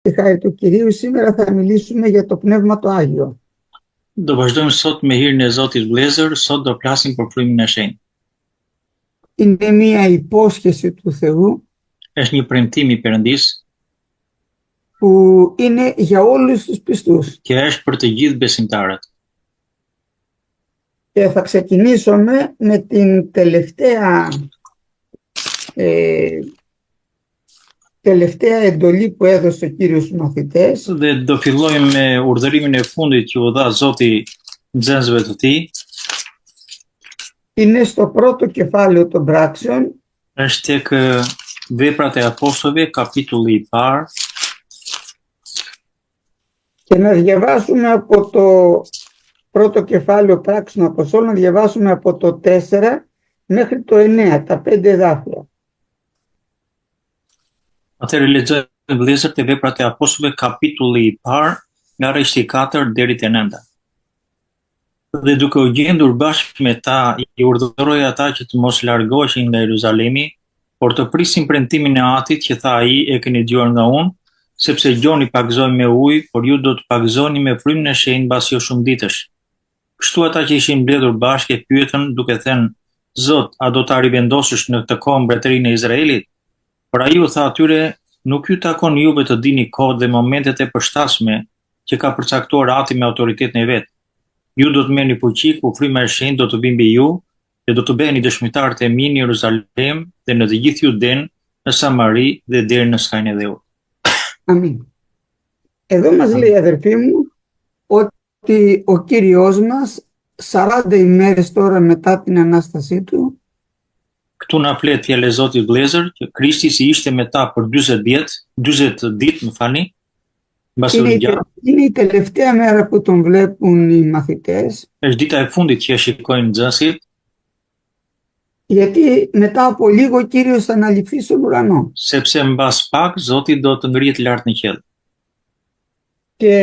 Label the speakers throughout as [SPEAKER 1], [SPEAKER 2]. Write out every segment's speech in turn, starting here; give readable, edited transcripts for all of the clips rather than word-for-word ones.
[SPEAKER 1] Στη χάρη του Κυρίου σήμερα θα μιλήσουμε για το Πνεύμα το Άγιο.
[SPEAKER 2] Do vazhdojmë sot me hirin e Zotit vëllezër, sot do flasim për frymin e shenjtë.
[SPEAKER 1] Είναι μια υπόσχεση του Θεού
[SPEAKER 2] Është një premtim i Perëndisë
[SPEAKER 1] που είναι για όλους τους πιστούς.
[SPEAKER 2] që është për të gjithë besimtarët.
[SPEAKER 1] Και θα ξεκινήσουμε με την τελευταία εντολή που έδωσε ο Κύριος στους μαθητές.
[SPEAKER 2] Dhe do fillojmë me urdhërimin e fundit që u dha Zoti nxënësve të tij.
[SPEAKER 1] Είναι στο πρώτο κεφάλαιο των πράξεων
[SPEAKER 2] Është tek Veprat e Apostujve, kapitulli i parë,
[SPEAKER 1] και να διαβάσουμε από το πρώτο κεφάλαιο πράξεων Αποστόλων, να διαβάσουμε από το 4 μέχρι το 9, τα 5 εδάφια.
[SPEAKER 2] atëherë lexojmë vëllezër te Veprat e Apostujve, kapitulli i parë, nga rreshti 4 deri te 9. Dhe duke u gjendur bashkë me ta, i urdhëroi ata që të mos largoheshin nga Jeruzalemi, por të prisin premtimin e Atit që tha ai, e keni dëgjuar nga unë, sepse gjoni pagëzojnë me ujë, por ju do të pagëzoni me frymën e shenjtë mbas jo shumë ditësh. Kështu ata që ishin mbledhur bashkë e pyetën duke thënë: Zot, a do ta rivendosësh në këtë kohë mbretërinë e Izraelit? Por ai u tha atyre: nuk ju takon juve të dini kohët dhe momentet e përshtatshme që ka përcaktuar Ati me autoritetin e vet. Ju do të merrni fuqi ku fryma e shenjtë do të vi mbi ju dhe do të bëheni dëshmitarët e mi në Jeruzalem dhe në të gjithë Juden, në Samari dhe deri në skajnë e dheut.
[SPEAKER 1] Αμήν. Εδώ μας λέει, αδερφοί μου, ότι ο Κύριος μας 40 ημέρες τώρα μετά την Ανάστασή του
[SPEAKER 2] Këtu na flet fjala e Zotit vëllezër që Krishti si ishte me ta për 40 ditë, më falni, mbas u ngjarë.
[SPEAKER 1] είναι η τελευταία μέρα που τον βλέπουν οι μαθητές,
[SPEAKER 2] Është dita e fundit që e shikojnë nxënësit,
[SPEAKER 1] γιατί μετά από λίγο ο Κύριος θα αναλυφθεί στον ουρανό.
[SPEAKER 2] sepse mbas pak Zoti do të ngrihet lart në qiell.
[SPEAKER 1] Και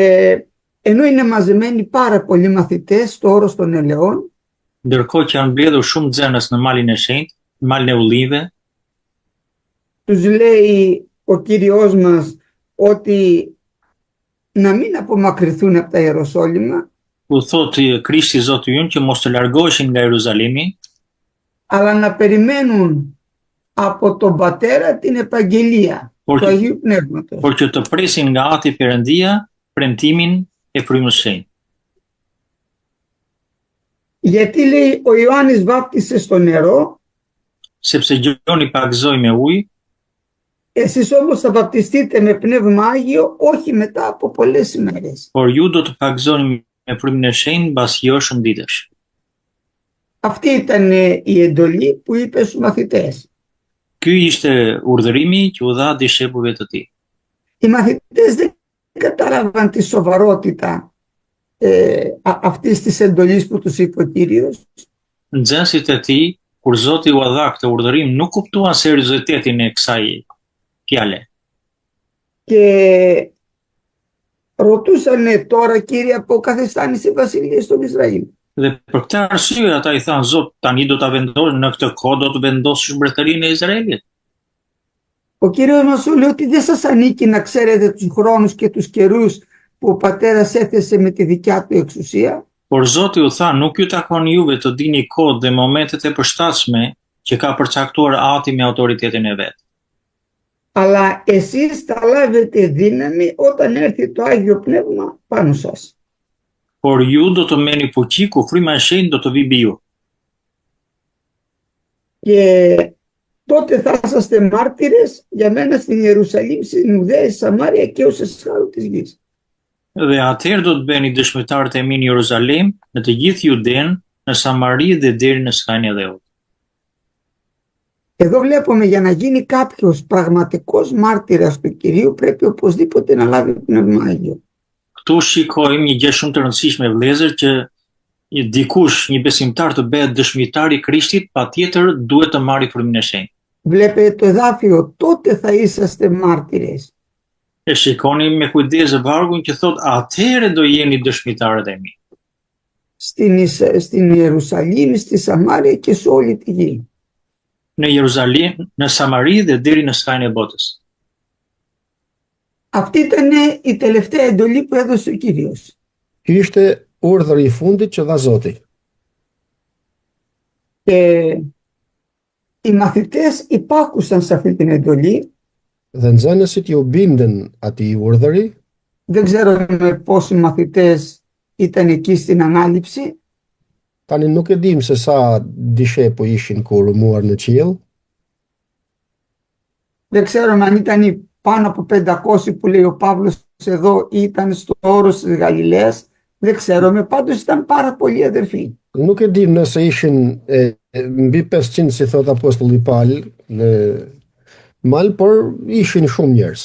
[SPEAKER 1] ενώ είναι μαζεμένοι πάρα πολλοί μαθητές στο όρος των ελαιών,
[SPEAKER 2] Ndërkohë që janë mbledhur shumë nxënës në malin e shenjtë, në malin e ullinjve,
[SPEAKER 1] τους λέει ο Κύριος μας ότι να μην απομακρυνθούν από τα Ιεροσόλυμα,
[SPEAKER 2] u thotë Krishti Zoti ynë që mos të largoheshin nga Jeruzalemi,
[SPEAKER 1] αλλά να περιμένουν από τον Πατέρα την επαγγελία του Αγίου Πνεύματος.
[SPEAKER 2] por që të presin nga Ati Perëndia premtimin e frymës shenjtë.
[SPEAKER 1] Γιατί λέει ο Ιωάννης βάπτισε στο νερό,
[SPEAKER 2] Sepse Gjoni pagëzoi me ujë,
[SPEAKER 1] εσείς όμως θα βαπτιστείτε με Πνεύμα Άγιο όχι μετά από πολλές ημέρες.
[SPEAKER 2] por ju do të pagëzoni me frymën e shenjtë mbas jo shumë ditësh.
[SPEAKER 1] Αυτή ήταν η εντολή που είπε στους μαθητές.
[SPEAKER 2] Ky ishte urdhërimi që u dha dishepujve të tij.
[SPEAKER 1] Οι μαθητές δεν κατάλαβαν τη σοβαρότητα αυτής της εντολής που τους είπε ο Κύριος.
[SPEAKER 2] Nxënësit e tij, kur Zoti u dha këtë urdhërim, nuk kuptuan seriozitetin e kësaj fjale.
[SPEAKER 1] Και ρωτούσανε τώρα, Κύριε, αποκαθιστάνεις η βασιλεία στον Ισραήλ.
[SPEAKER 2] Dhe për këtë arsye ata i thanë: Zot, tani do ta vendosh në këtë kohë do të vendosësh mbretërinë e Izraelit.
[SPEAKER 1] Ο Κύριος μας λέει ότι δεν σας ανήκει να ξέρετε τους χρόνους και τους καιρούς που ο Πατέρας έθεσε με τη δικιά του εξουσία.
[SPEAKER 2] Por Zoti u tha, nuk ju takon juve të dini kohët dhe momentet e përshtatshme që ka përcaktuar Ati me autoritetin e vet.
[SPEAKER 1] Αλλά εσείς θα λάβετε δύναμη όταν έρθει το Άγιο Πνεύμα πάνω σας.
[SPEAKER 2] Por ju do të merrni fuqi ku fryma e shenjtë do të vi mbi ju.
[SPEAKER 1] Και τότε θα είσαστε μάρτυρες για μένα στην Ιερουσαλήμ, στην Ιουδαία, στη Σαμάρια και ως εσχάρου της γης.
[SPEAKER 2] Dhe atëherë do të bëheni dëshmitarët e mi në Jeruzalem, në të gjithë Juden, në Samari dhe deri në skajnë e dheut.
[SPEAKER 1] Εδώ βλέπουμε για να γίνει κάποιος πραγματικός μάρτυρας του Κυρίου πρέπει οπωσδήποτε να λάβει Πνεύμα Άγιο.
[SPEAKER 2] Këtu shikojmë një gjë shumë të rëndësishme vëllezër që dikush, një besimtar të bëhet dëshmitar i Krishtit, patjetër duhet të marrë frymën e shenjtë.
[SPEAKER 1] Βλέπετε το εδάφιο, τότε θα είσαστε μάρτυρες.
[SPEAKER 2] E shikoni me kujdes vargun që thot atëherë do jeni dëshmitarët e mi.
[SPEAKER 1] Στην Ιερουσαλήμ, στη Σαμάρια και σε όλη τη γη.
[SPEAKER 2] Në Jeruzalem, në Samari dhe deri në skajnë e botës.
[SPEAKER 1] Αυτή ήταν η τελευταία εντολή που έδωσε ο Κύριος.
[SPEAKER 3] Ky ishte urdhri i fundit që dha Zoti.
[SPEAKER 1] Και οι μαθητές υπάκουσαν σε αυτή την εντολή.
[SPEAKER 3] Dhe nxënësit ju bindën atij urdhri.
[SPEAKER 1] Δεν ξέρω με πόσοι μαθητές ήταν εκεί στην ανάληψη.
[SPEAKER 3] Tani nuk e dim se sa dishepuj ishin kur u muar në qiell.
[SPEAKER 1] Δεν ξέρω αν ήταν πάνω από 500 που λέει ο Παύλος εδώ ή ήταν στο όρος της Γαλιλαίας. Δεν ξέρω, πάντως ήταν πάρα πολλοί αδερφοί.
[SPEAKER 3] Nuk e dim nëse ishin mbi 500 si thot apostulli Paul në mal, por ishin shumë njerëz.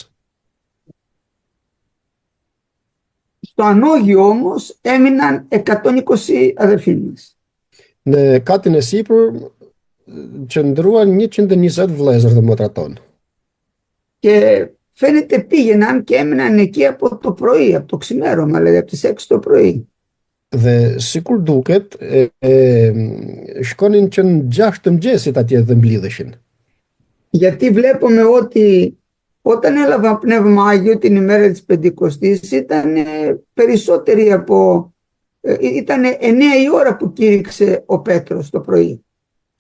[SPEAKER 1] Στο ανώγιο όμως έμειναν 120 αδερφοί μας.
[SPEAKER 3] Në katin e sipër qëndruan 120 vëllezër dhe motra tonë.
[SPEAKER 1] Και φαίνεται πήγαιναν και έμειναν εκεί από το πρωί, από το ξημέρωμα, δηλαδή από τις 6 το πρωί.
[SPEAKER 3] Dhe sikur duket, shkonin që në 6 të mëngjesit atje dhe mblidheshin.
[SPEAKER 1] Γιατί βλέπουμε ότι όταν έλαβαν Πνεύμα Άγιο την ημέρα της Πεντηκοστής ήταν περισσότεροι από... Ήταν 9 η ώρα που κήρυξε ο Πέτρος το πρωί.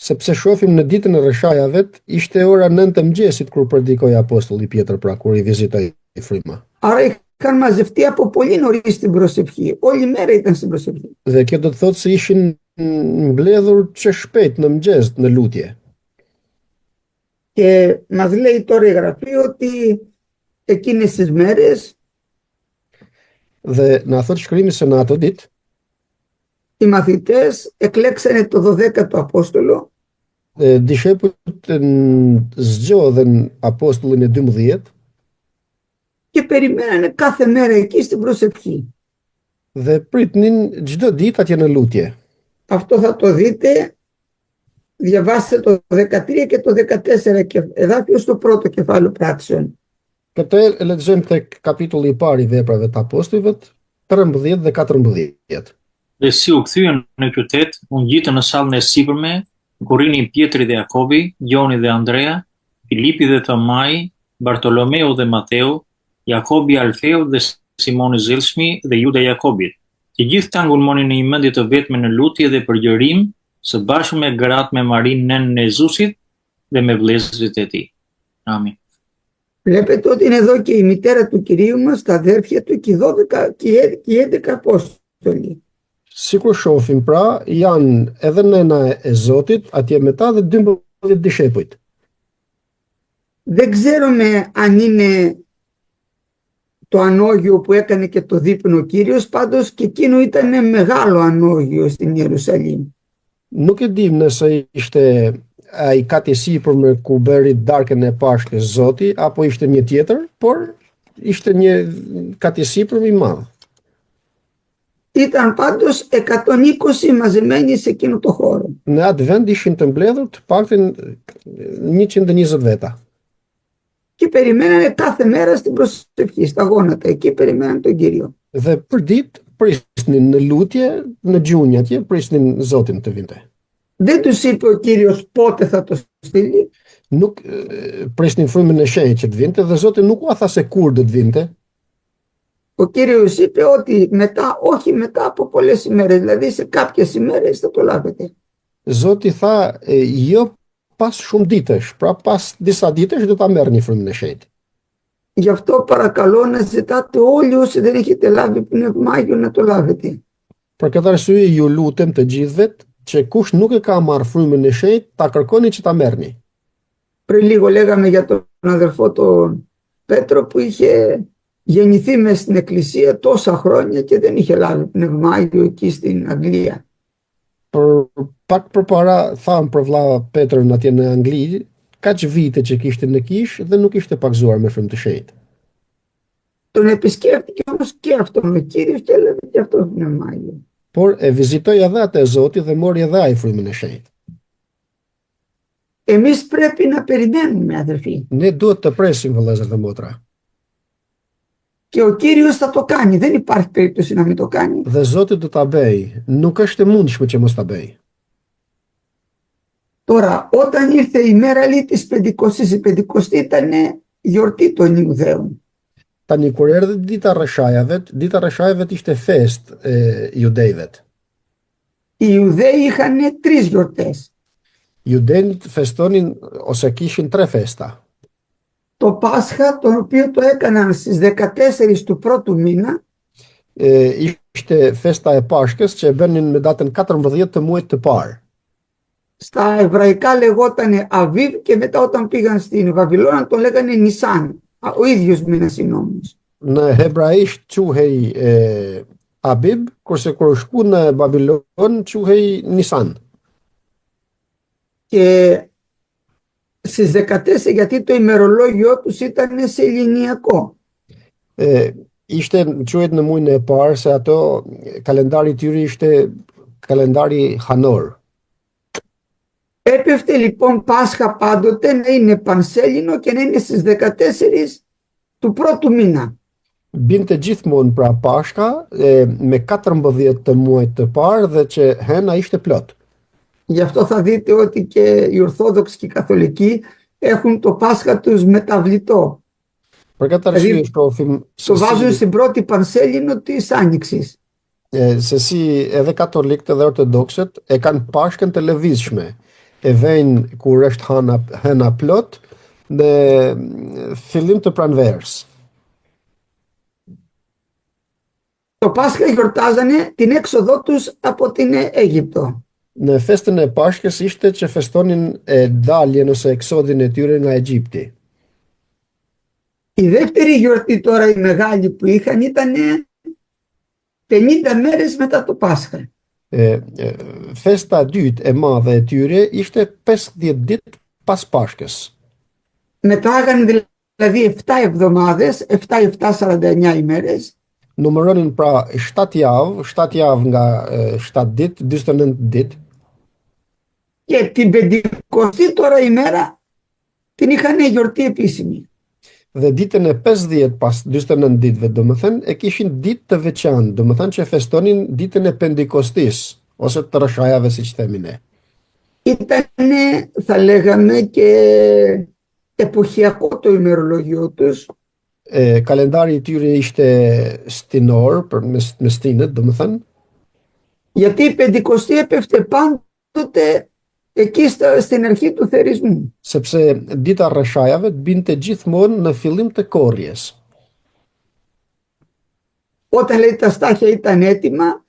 [SPEAKER 3] Sepse shohim në ditën e rreshajavet, ishte ora 9 të mëngjesit kur predikoi apostulli Pjetër, pra kur i vizitoi fryma.
[SPEAKER 1] Άρα είχαν μαζευτεί από πολύ νωρίς στην προσευχή. Όλη μέρα ήταν στην προσευχή.
[SPEAKER 3] Dhe kjo do të thotë se ishin mbledhur që shpejt në mëngjes në lutje.
[SPEAKER 1] Και μας λέει τώρα η Γραφή ότι εκείνες τις μέρες
[SPEAKER 3] Dhe na thot shkrimi se në ato ditë
[SPEAKER 1] οι μαθητές εκλέξανε το 12ο Απόστολο
[SPEAKER 3] dishepujt zgjodhen apostullin e 12
[SPEAKER 1] και περιμένανε κάθε μέρα εκεί στην προσευχή.
[SPEAKER 3] dhe pritnin çdo ditë atje në lutje.
[SPEAKER 1] Αυτό θα το δείτε, διαβάστε το 13 και το 14 και εδάφιο στο πρώτο κεφάλαιο πράξεων.
[SPEAKER 3] Këtë e lexojmë tek kapitulli i parë i veprave të apostujve, 13 dhe 14.
[SPEAKER 2] Dhe si u kthyen në qytet, u ngjitën në sallën e sipërme, ku rinin Pietri dhe Jakobi, Gjoni dhe Andrea, Filipi dhe Tomai, Bartolomeu dhe Mateu, Jakobi Alfeu dhe Simoni Zilshmi dhe Juda Jakobit. Të gjithë ta ngulmonin në një mendje të vetme në lutje dhe përgjërim, së bashku me gratë me Marinë nënën e Jezusit dhe me vëllezërit e tij. Amin.
[SPEAKER 1] Βλέπετε ότι είναι εδώ και η μητέρα του Κυρίου μας, τα αδέρφια του και οι 11 Απόστολοι.
[SPEAKER 3] Sikur shohim pra, janë edhe nëna e Zotit, atje me ta dhe 12 dishepujt.
[SPEAKER 1] Δεν ξέρουμε αν είναι το ανώγιο που έκανε και το δείπνο ο Κύριος, πάντως και εκείνο ήταν μεγάλο ανώγιο στην Ιερουσαλήμ.
[SPEAKER 3] Nuk e dim nëse ishte ai kati sipërme ku bëri darkën e Pashkës Zoti, apo ishte një tjetër, por ishte një kati sipërm i madh.
[SPEAKER 1] Ήταν πάντως 120 μαζεμένοι σε εκείνο το χώρο.
[SPEAKER 3] Në atë vend ishin të mbledhur të paktën 120 veta.
[SPEAKER 1] Και περιμένανε κάθε μέρα στην προσευχή, στα γόνατα. Εκεί περιμένανε τον Κύριο.
[SPEAKER 3] Dhe për ditë prisnin në lutje, në gjunjë atje, prisnin Zotin të vinte.
[SPEAKER 1] Δεν τους είπε ο Κύριος πότε θα το στείλει.
[SPEAKER 3] Nuk prisnin frymën e shenjtë që të vinte dhe Zoti nuk u tha se kur do të vinte.
[SPEAKER 1] Ο Κύριος είπε ότι μετά, όχι μετά από πολλές ημέρες, δηλαδή σε κάποιες ημέρες θα το λάβετε.
[SPEAKER 3] Zoti tha jo pas shumë ditësh, pra pas disa ditësh do ta merrni frymën e shenjtë.
[SPEAKER 1] Γι' αυτό παρακαλώ να ζητάτε όλοι όσοι δεν έχετε λάβει Πνεύμα Άγιο να το λάβετε.
[SPEAKER 3] Për këtë arsye ju lutem të gjithëve që kush nuk e ka marrë frymën e shenjtë, ta kërkoni që ta merrni.
[SPEAKER 1] Πριν λίγο λέγαμε για τον αδερφό τον Πέτρο που είχε γεννηθεί μες στην εκκλησία τόσα χρόνια και δεν είχε λάβει Πνεύμα Άγιο εκεί στην Αγγλία.
[SPEAKER 3] Pak përpara tham për vlla Petrën atje në Angli, kaq vite që kishte në kish dhe nuk ishte pakzuar me frymë të shenjtë.
[SPEAKER 1] Τον επισκέφτηκε όμως και αυτόν ο Κύριος και έλαβε και αυτό Πνεύμα Άγιο.
[SPEAKER 3] Por e vizitoi edhe atë Zoti dhe mori edhe ai frymën e shenjtë.
[SPEAKER 1] Εμείς πρέπει να περιμένουμε, αδερφοί.
[SPEAKER 3] Ne duhet të presim vëllezër dhe motra.
[SPEAKER 1] Και ο Κύριος θα το κάνει. Δεν υπάρχει περίπτωση να μην το κάνει.
[SPEAKER 3] Dhe Zoti do ta bëj. Nuk është e mundshme që mos ta bëj.
[SPEAKER 1] Τώρα, όταν ήρθε η μέρα της Πεντηκοστής, η Πεντηκοστή ήταν γιορτή των Ιουδαίων.
[SPEAKER 3] Tani kur erdhi dita rreshajeve ishte fest e judejvet.
[SPEAKER 1] Οι Ιουδαίοι είχαν 3 γιορτές.
[SPEAKER 3] Judenët festonin ose kishin 3 festa.
[SPEAKER 1] Το Πάσχα, το οποίο το έκαναν στις 14 του πρώτου μήνα,
[SPEAKER 3] Ishte festa e Pashkës që e bënin me datën 14 të muajit të parë.
[SPEAKER 1] στα εβραϊκά λεγόταν Αβίβ και μετά όταν πήγαν στην Βαβυλώνα τον λέγανε Νισάν. Ο ίδιος μήνας είναι όμως.
[SPEAKER 3] Në hebraisht quhej Abib, kurse kur shku në Babilon quhej Nisan.
[SPEAKER 1] Και στις 14 γιατί το ημερολόγιο τους ήταν σε ελληνιακό.
[SPEAKER 3] Ishte quhet në muajin e parë se ato kalendari i tyre ishte kalendari Hanor.
[SPEAKER 1] Έπεφτε λοιπόν Πάσχα πάντοτε να είναι πανσέλινο και να είναι στις 14 του πρώτου μήνα.
[SPEAKER 3] Binte gjithmonë pra Pashka me 14 të muajit të parë dhe që hena ishte plot.
[SPEAKER 1] Γι' αυτό θα δείτε ότι και οι Ορθόδοξοι και οι Καθολικοί έχουν το Πάσχα τους μεταβλητό.
[SPEAKER 3] Për këtë arsye shohim
[SPEAKER 1] Το βάζουν στην πρώτη πανσέλινο της Άνοιξης.
[SPEAKER 3] Se si edhe katolikët edhe ortodoksët e kanë Pashkën të lëvizshme. E vejnë kur është hena plot në fillim të pranverës.
[SPEAKER 1] Το Πάσχα γιορτάζανε την έξοδό τους από την Αίγυπτο.
[SPEAKER 3] Në festën e Pashkës ishte që festonin daljen ose eksodin e tyre nga Egjipti.
[SPEAKER 1] Η δεύτερη γιορτή τώρα η μεγάλη που είχαν ήταν 50 μέρες μετά το Πάσχα.
[SPEAKER 3] Festa e dytë e madhe e tyre ishte 50 ditë pas Pashkës.
[SPEAKER 1] Μετράγανε δηλαδή 7 εβδομάδες, 7-7, 49 ημέρες.
[SPEAKER 3] Numëronin pra 7 javë nga 7 ditë, 49 ditë.
[SPEAKER 1] Και την Πεντηκοστή τώρα ημέρα την είχαν γιορτή επίσημη.
[SPEAKER 3] Dhe ditën e 50 pas 49 ditëve, domethënë e kishin ditë të veçantë, domethënë që festonin ditën e Pendikostis ose të rreshajave siç themi ne.
[SPEAKER 1] Ήτανε, θα λέγαμε, και εποχιακό το ημερολόγιο τους.
[SPEAKER 3] Kalendari i tyre ishte stinor, me stinët, domethënë.
[SPEAKER 1] Γιατί η Πεντηκοστή έπεφτε πάντοτε εκεί στην αρχή του θερισμού.
[SPEAKER 3] Sepse dita rreshajave binte gjithmonë në fillim të korrjes.
[SPEAKER 1] Όταν λέει τα στάχια ήταν έτοιμα,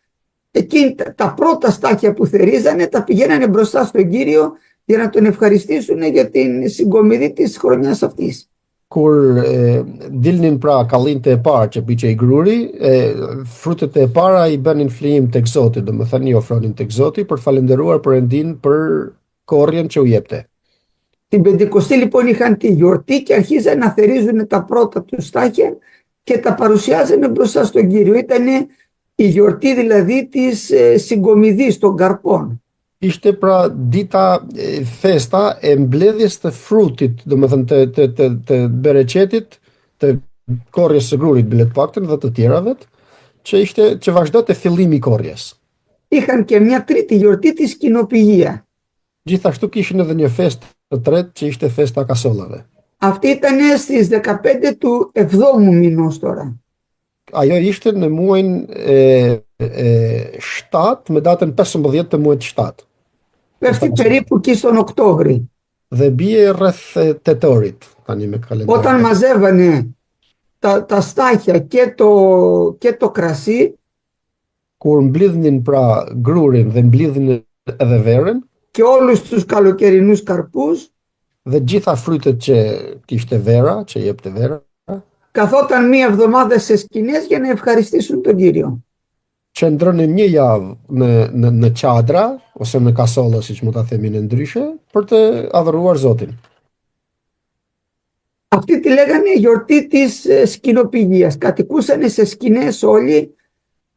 [SPEAKER 1] εκείνη τα πρώτα στάχια που θερίζανε τα πηγαίνανε μπροστά στον Κύριο για να τον ευχαριστήσουν για την συγκομιδή της χρονιάς αυτής.
[SPEAKER 3] Kur dilnin pra kallinte e parë që biçej gruri, frutet e para i bënin flijim tek Zoti, domethënë i ofronin tek Zoti për falendëruar Perëndin për korrjen që u jepte.
[SPEAKER 1] Την Πεντηκοστή λοιπόν είχαν τη γιορτή και αρχίζαν να θερίζουν τα πρώτα του στάχια και τα παρουσιάζανε μπροστά στον Κύριο. Ήταν η γιορτή δηλαδή της συγκομιδής των καρπών.
[SPEAKER 3] Ishte pra dita festa e mbledhjes të frutit, domethënë të bereqetit, të korrjes së grurit bilet paktën dhe të tjerave, që vazhdonte fillimi i korrjes.
[SPEAKER 1] Είχαν και μια τρίτη γιορτή τη σκηνοπηγία.
[SPEAKER 3] Gjithashtu kishin edhe një festë të tretë që ishte festa kasollave.
[SPEAKER 1] Αυτή ήταν στις 15 του 7ου μηνός τώρα.
[SPEAKER 3] Ajo ishte në muajin 7 me datën 15 të muajit 7.
[SPEAKER 1] Πέφτει περίπου εκεί στον Οκτώβρη.
[SPEAKER 3] Dhe bie rreth tetorit tani me kalendar.
[SPEAKER 1] Όταν μαζεύανε τα στάχια και το κρασί,
[SPEAKER 3] Kur mblidhnin pra grurin dhe mblidhnin edhe verën,
[SPEAKER 1] και όλους τους καλοκαιρινούς καρπούς,
[SPEAKER 3] dhe gjitha frytet që kishte vera, që jepte vera,
[SPEAKER 1] καθόταν μία εβδομάδα σε σκηνές για να ευχαριστήσουν τον Κύριο.
[SPEAKER 3] qëndronin një javë në qadra ose në kasolla, siç mund ta themi në ndryshe, për të adhuruar Zotin.
[SPEAKER 1] Αυτή τη λέγανε γιορτή της σκηνοπηγίας. Κατοικούσανε σε σκηνές όλοι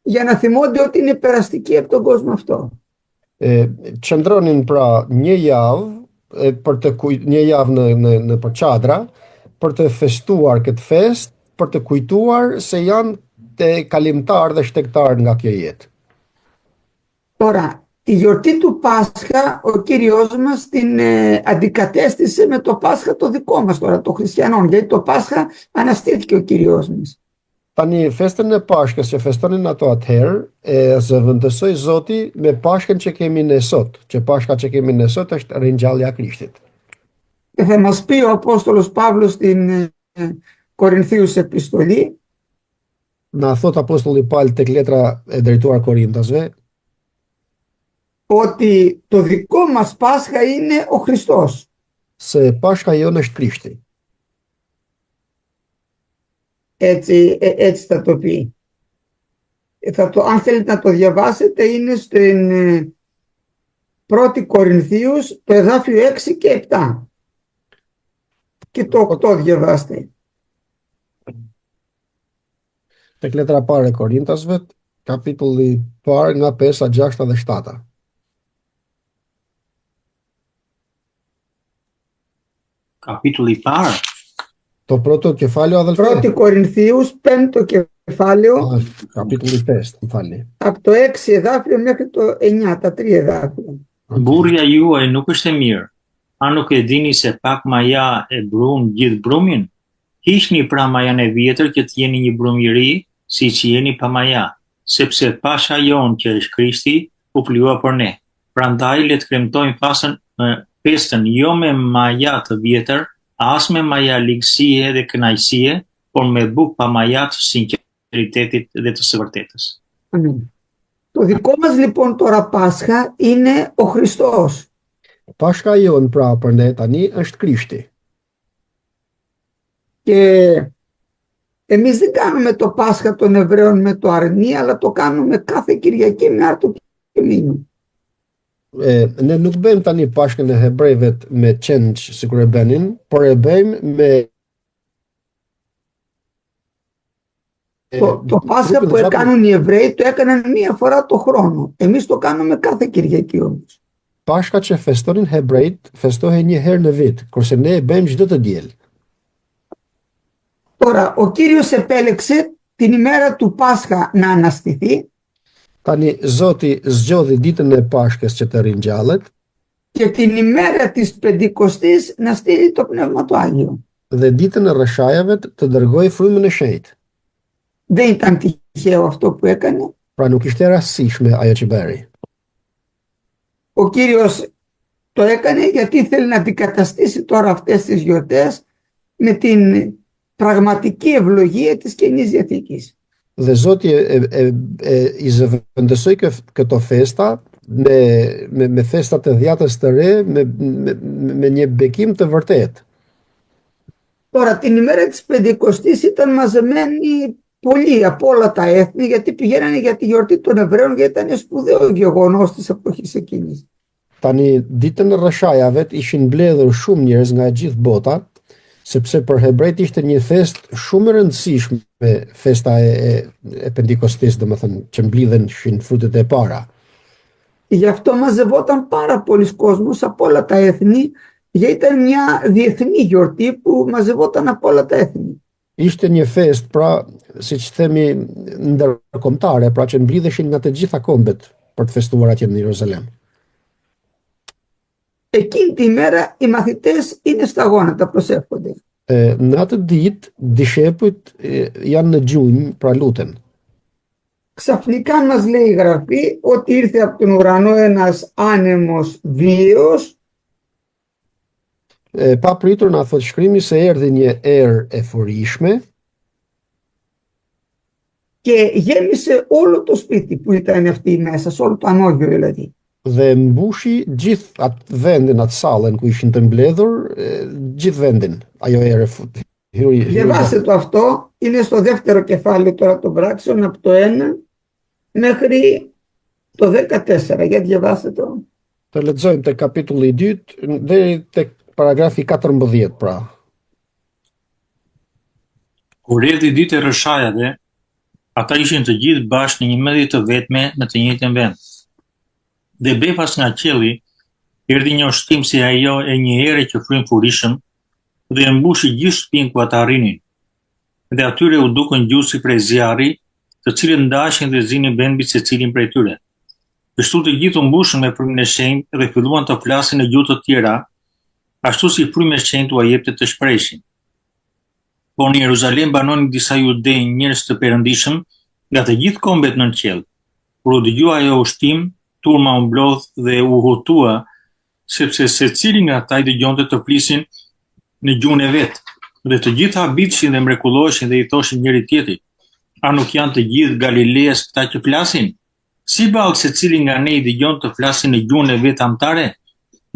[SPEAKER 1] για να θυμώνται ότι είναι περαστικοί από τον κόσμο αυτό.
[SPEAKER 3] Qëndronin pra një javë një javë në për qadra për të festuar këtë fest, për të kujtuar se janë të kalimtar dhe shtektar nga kjo jetë.
[SPEAKER 1] Τώρα, Τη γιορτή του Πάσχα ο Κύριος μας την αντικατέστησε με το Πάσχα το δικό μας τώρα, των χριστιανών, γιατί το Πάσχα αναστήθηκε ο Κύριος μας.
[SPEAKER 3] Tani festën e Pashkës që festonin ato atëherë, e zëvendësoi Zoti me Pashkën që kemi ne sot, që Pashka që kemi ne sot është ringjallja e Krishtit.
[SPEAKER 1] Και θα μας πει ο Απόστολος Παύλος στην Κορινθίους επιστολή,
[SPEAKER 3] Na thot Apostulli Paul tek letra e drejtuar Korintasve,
[SPEAKER 1] ότι το δικό μας Πάσχα είναι ο Χριστός.
[SPEAKER 3] se Pashka jonë është Krishti.
[SPEAKER 1] Έτσι θα το πει. Αν θέλετε να το διαβάσετε, είναι στην 1η Κορινθίους, το εδάφιο 6 και 7. Και το 8 διαβάστε.
[SPEAKER 3] Tek letra e parë e Korintasve, kapitulli parë nga 5 a 6 dhe 7.
[SPEAKER 2] Kapitulli i parë.
[SPEAKER 3] Το πρώτο κεφάλαιο, αδελφέ.
[SPEAKER 1] 1η Κορινθίους, 5ο κεφάλαιο,
[SPEAKER 3] Kapitulli 5, më falni.
[SPEAKER 1] από το 6 εδάφιο μέχρι το 9, τα 3 εδάφια.
[SPEAKER 2] Burrja juaj nuk është e mirë. A nuk e dini se pak maja e brum gjithë brumin? Hiqni pra majan e vjetër që të jeni një brum i ri, siç jeni pa maja, sepse Pasha jon që është Krishti u plua për ne. Prandaj le të kremtojmë festën jo me maja të vjetër, as me maja ligësie dhe kënaqësie, por me bukë pa maja të sinqeritetit dhe të së vërtetës.
[SPEAKER 1] Αμήν. Το δικό μας λοιπόν τώρα Πάσχα είναι ο Χριστός.
[SPEAKER 3] Pashka jonë pra për ne tani është Krishti.
[SPEAKER 1] Και εμείς δεν κάνουμε το Πάσχα των Εβραίων με το αρνί, αλλά το κάνουμε κάθε Κυριακή με άρτο και μήνυ.
[SPEAKER 3] Ne nuk bëjmë tani Pashkën e hebrejve me qenç sikur e bënin, por e bëjmë me
[SPEAKER 1] Το Πάσχα που έκαναν οι Εβραίοι το έκαναν μία φορά το χρόνο. Εμείς το κάνουμε κάθε Κυριακή όμως.
[SPEAKER 3] Pashka që festonin hebrejt, festohen një herë në vit, kurse ne e bëjmë çdo të diel.
[SPEAKER 1] Τώρα, ο Κύριος επέλεξε την ημέρα του Πάσχα να αναστηθεί
[SPEAKER 3] Tani Zoti zgjodhi ditën e Pashkës që të ringjallet
[SPEAKER 1] και την ημέρα της Πεντηκοστής να στείλει το Πνεύμα του Άγιο.
[SPEAKER 3] dhe ditën e rreshajave të dërgoi frymën e shenjtë.
[SPEAKER 1] Δεν ήταν τυχαίο αυτό που έκανε.
[SPEAKER 3] Pra nuk ishte rastësishme ajo që bëri.
[SPEAKER 1] Ο Κύριος το έκανε γιατί ήθελε να αντικαταστήσει τώρα αυτές τις γιορτές με την πραγματική ευλογία της Καινής Διαθήκης.
[SPEAKER 3] Dhe Zoti i zëvendësoi këto festa me festat e dhjatës të re me një bekim të vërtetë.
[SPEAKER 1] Τώρα την ημέρα της Πεντηκοστής ήταν μαζεμένοι πολλοί από όλα τα έθνη, γιατί πηγαίνανε για τη γιορτή των Εβραίων, γιατί ήταν σπουδαίο γεγονός της εποχής εκείνης.
[SPEAKER 3] Tani ditën e rreshajave ishin mbledhur shumë njerëz nga e gjithë bota, sepse për hebrejt ishte një fest shumë e rëndësishme, festa e Pentikostis, domethënë që mblidheshin frutet e para.
[SPEAKER 1] Γι' αυτό μαζευόταν πάρα πολλοί κόσμος από όλα τα έθνη, γιατί ήταν μια διεθνή γιορτή που μαζευόταν από όλα τα έθνη.
[SPEAKER 3] Ishte një fest, pra, siç themi, ndërkombëtare, pra që mblidheshin nga të gjitha kombet për të festuar atje në Jeruzalem.
[SPEAKER 1] Εκείνη τη μέρα οι μαθητές είναι στα γόνατα, προσεύχονται.
[SPEAKER 3] Në atë ditë, dishepujt janë në gjunjë, pra luten.
[SPEAKER 1] Ξαφνικά μας λέει η Γραφή ότι ήρθε από τον ουρανό ένας άνεμος βίαιος
[SPEAKER 3] Pa pritur na thot shkrimi se erdhi një erë e furishme
[SPEAKER 1] και γέμισε όλο το σπίτι που ήταν αυτοί μέσα, σε όλο το ανώγιο δηλαδή.
[SPEAKER 3] dhe mbushi gjithë atë vendin, atë sallën ku ishin të mbledhur, gjithë vendin. Ajo erë hyri.
[SPEAKER 1] Διαβάστε το αυτό, είναι στο δεύτερο κεφάλαιο τώρα των πράξεων, από το 1 μέχρι το 14. Για διαβάστε το.
[SPEAKER 3] Të lexojmë te kapitulli i 2 deri tek paragrafi 14, pra.
[SPEAKER 2] Kur erdhi ditë e rreshajave, ata ishin të gjithë bashkë në një mendje të vetme në të njëjtin vend. Dhe befas nga qielli, erdhi një ushtim si ajo e një ere që fryn furishëm dhe e mbushi gjithë shtëpinë ku ata rrinin. Dhe atyre u dukën gjusi prej zjarri, të cilët ndashin dhe zinin vend mbi secilin prej tyre. Kështu të gjithë u mbushën me frymën e shenjtë dhe filluan të flasin në gjuhë të tjera, ashtu si fryma e shenjtë u jepte të shprehin. Por në Jeruzalem banonin disa judej, njerëz të perëndishëm nga të gjithë kombet nën qiell. Kur u dëgjua ajo ushtim, turma u mblodh dhe u hutua, sepse secili nga ata i dëgjonte të flisin në gjuhën e vet. Dhe të gjithë habiteshin dhe mrekulloheshin dhe i thoshin njëri tjetrit: a nuk janë të gjithë Galileas këta që flasin? Si ballë secili nga ne i dëgjon të flasin në gjuhën e vet anëtare?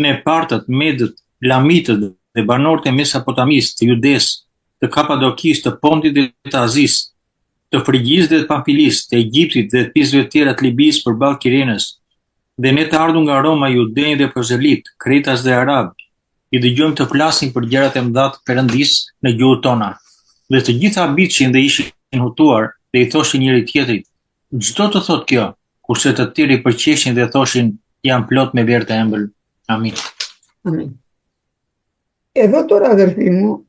[SPEAKER 2] Ne partët, medët, lamitët dhe banorët e Mesopotamisë, të Judes, të Kapadokisë, të Pontit dhe të Azisë, të Frigjisë dhe të Pamfilisë, të Egjiptit dhe të pjesëve tjera të Libisë përballë Kirenës, dhe ne të ardhur nga Roma, Judej dhe prozelit, Kretas dhe Arab, i dëgjojmë të flasin për gjërat e mëdha të Perëndisë në gjuhët tona. Dhe të gjithë habiteshin dhe ishin hutuar dhe i thoshin njëri tjetrit: çdo të thotë kjo, kurse të tjerë i përqeshin dhe thoshin: janë plot me verë të ëmbël. Amin.
[SPEAKER 1] Amin. Εδώ τώρα, αδερφοί μου,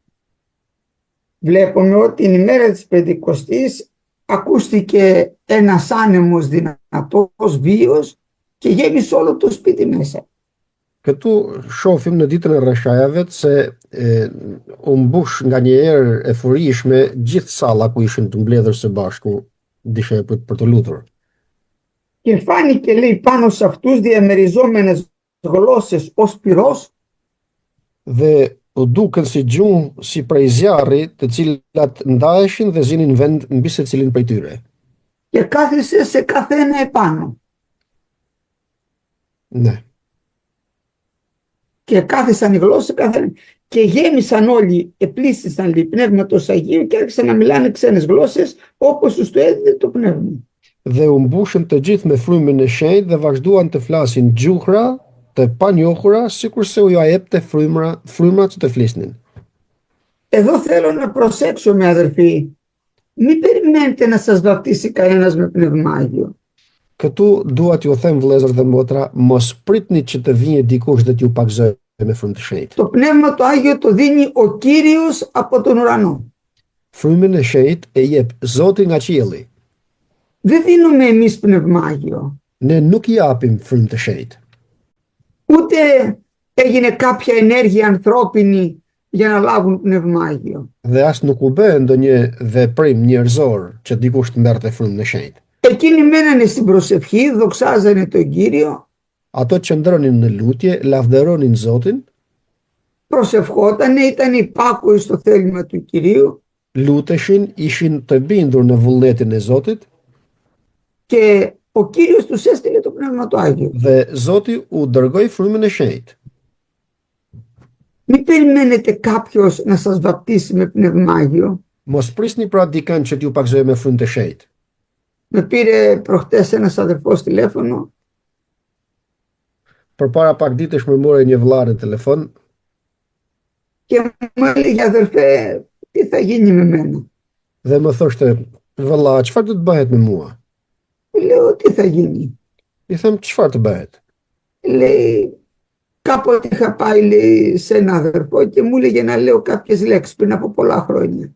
[SPEAKER 1] βλέπουμε ότι την ημέρα της Πεντηκοστής ακούστηκε ένας άνεμος δυνατός, βίος και γέμισε όλο το σπίτι μέσα.
[SPEAKER 3] Këtu shohim në ditën e rreshajave se u mbush nga një erë e furishme gjithë salla ku ishin të mbledhur së bashku dishepujt për të lutur.
[SPEAKER 1] Και φάνηκε, λέει, πάνω σε αυτούς διαμεριζόμενες γλώσσες ως πυρός.
[SPEAKER 3] Dhe u duken si gjumë si prej zjarri, të cilat ndaheshin dhe zinin vend mbi secilin prej tyre.
[SPEAKER 1] Και κάθισε σε καθένα επάνω.
[SPEAKER 3] Ναι.
[SPEAKER 1] Και κάθισαν οι γλώσσες καθένα. Και γέμισαν όλοι, επλήσισαν λέει πνεύματος Αγίου και άρχισαν να μιλάνε ξένες γλώσσες όπως τους το έδινε το πνεύμα.
[SPEAKER 3] Dhe u mbushën të gjithë me frymën e shenjtë dhe vazhduan të flasin gjuhra të panjohura, sikurse u ja jepte frymrat që të flisnin.
[SPEAKER 1] Εδώ θέλω να προσέξουμε, αδερφοί. Μην περιμένετε να σας βαπτίσει κανένας με πνεύμα Άγιο.
[SPEAKER 3] Këtu dua t'ju them vëllezër dhe motra, mos pritni që të vijë dikush dhe t'ju pagëzojë me frymë të shenjtë.
[SPEAKER 1] Το πνεύμα το Άγιο το δίνει ο Κύριος από τον ουρανό.
[SPEAKER 3] Frymën e shenjtë e jep Zoti nga qielli.
[SPEAKER 1] Δεν δίνουμε εμείς πνεύμα Άγιο.
[SPEAKER 3] Ne nuk i japim frymë të shenjtë.
[SPEAKER 1] Ούτε έγινε κάποια ενέργεια ανθρώπινη για να λάβουν πνεύμα Άγιο.
[SPEAKER 3] Dhe as nuk u bë ndonjë veprim njerëzor që dikush të merrte frymën e shenjtë.
[SPEAKER 1] Εκείνοι μένανε στην προσευχή, δοξάζανε τον Κύριο.
[SPEAKER 3] Ato që ndronin në lutje, lavdëronin Zotin,
[SPEAKER 1] Προσευχότανε, ήταν υπάκουοι στο θέλημα του Κυρίου
[SPEAKER 3] luteshin, ishin të bindur në vullnetin e Zotit
[SPEAKER 1] και ο Κύριος τους έστειλε το Πνεύμα του Άγιο.
[SPEAKER 3] dhe Zoti u dërgoi frymën e shenjtë.
[SPEAKER 1] Μην περιμένετε κάποιος να σας βαπτίσει με Πνεύμα Άγιο.
[SPEAKER 3] Mos prisni pra dikën që t'ju pagëzojë me frymë të shenjtë.
[SPEAKER 1] Με πήρε προχτές ένας αδερφός τηλέφωνο
[SPEAKER 3] Përpara pak ditësh më morë një vëlla në telefon
[SPEAKER 1] και μου έλεγε, αδερφέ, τι θα γίνει με μένα.
[SPEAKER 3] dhe më thoshte: "Vëlla, çfarë do të bëhet me mua?"
[SPEAKER 1] Λέω, τι θα γίνει.
[SPEAKER 3] I them: "Çfarë të bëhet?"
[SPEAKER 1] Λέει, κάποτε είχα πάει, λέει, σε ένα αδερφό και μου έλεγε να λέω κάποιες λέξεις πριν από πολλά χρόνια.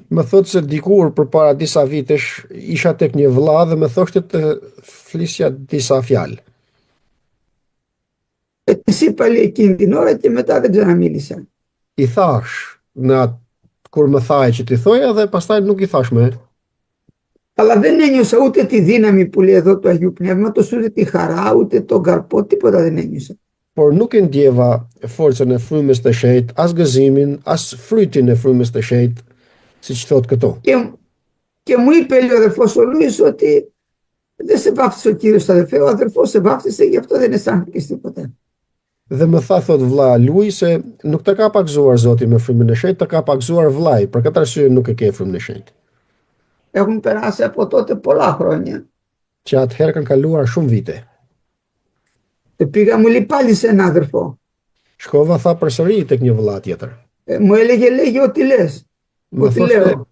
[SPEAKER 3] Më thotë se dikur përpara disa vitesh isha tek një vëlla dhe më thoshte të flisja disa fjalë.
[SPEAKER 1] Της είπα, λέει, εκείνη την ώρα και μετά δεν ξαναμίλησα.
[SPEAKER 3] I thash kur më thaje që t'i thoja dhe pastaj nuk i thash më.
[SPEAKER 1] Αλλά δεν ένιωσα ούτε τη δύναμη που λέει εδώ του Αγίου Πνεύματος, ούτε τη χαρά, ούτε τον καρπό, τίποτα δεν ένιωσα.
[SPEAKER 3] Por nuk e ndjeva forcën e frymës të shenjtë, as gëzimin, as frytin e frymës të shenjtë, siç thot këtu.
[SPEAKER 1] Και μου είπε, λέει, ο αδερφός ο Λούις, ότι δεν σε βάφτισε ο Κύριος, αδερφέ, ο αδερφός σε βάφτισε, γι' αυτό δεν αισθάνθηκες τίποτα.
[SPEAKER 3] Dhe më tha, thot vëlla Lui, se nuk të ka pagëzuar Zoti me frymën e shenjtë, të ka pagëzuar vëllai, për këtë arsye nuk e ke frymën e shenjtë.
[SPEAKER 1] Έχουν περάσει από τότε πολλά χρόνια.
[SPEAKER 3] Që atëherë kanë kaluar shumë vite.
[SPEAKER 1] Πήγα, μου λέει, πάλι σε ένα αδερφό.
[SPEAKER 3] Shkova tha përsëri tek një vëlla tjetër.
[SPEAKER 1] Μου έλεγε, λέγε ό,τι λες.
[SPEAKER 3] Më
[SPEAKER 1] Ό,τι
[SPEAKER 3] thoshte:
[SPEAKER 1] λέω.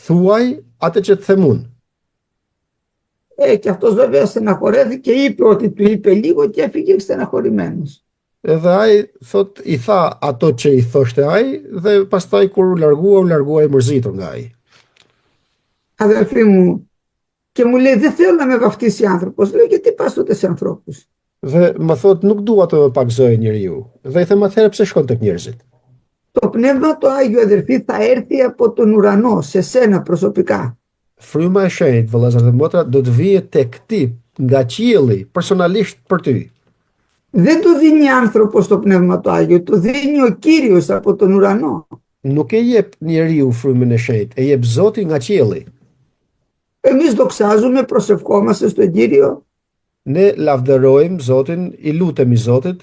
[SPEAKER 3] "Thuaj atë që të them unë."
[SPEAKER 1] Και αυτός βέβαια στεναχωρέθηκε, είπε ότι του είπε λίγο και έφυγε στεναχωρημένος.
[SPEAKER 3] Edhe ai thot I tha ato që I thoshte ai dhe pastaj kur u largua mërzitur nga ai.
[SPEAKER 1] Αδελφοί μου, Και μου λέει δεν θέλω να με βαφτίσει άνθρωπος. Λέω γιατί πας τότε σε ανθρώπους.
[SPEAKER 3] Dhe më thot nuk dua të më pagëzoj njeriu. Dhe I them atëherë pse shkon tek njerëzit?
[SPEAKER 1] Το Πνεύμα το Άγιο, αδερφοί, θα έρθει από τον ουρανό σε σένα προσωπικά.
[SPEAKER 3] Fryma e shenjtë, vëllezër dhe motra, do të vijë tek ti nga qielli, personalisht për ty.
[SPEAKER 1] Δεν το δίνει άνθρωπος το Πνεύμα το Άγιο, το δίνει ο Κύριος από τον ουρανό.
[SPEAKER 3] Nuk e jep njeriu frymën e shenjtë, e jep Zoti nga qielli.
[SPEAKER 1] Εμείς δοξάζουμε, προσευχόμαστε στον Κύριο,
[SPEAKER 3] Ne lavdërojmë Zotin, I lutemi Zotit,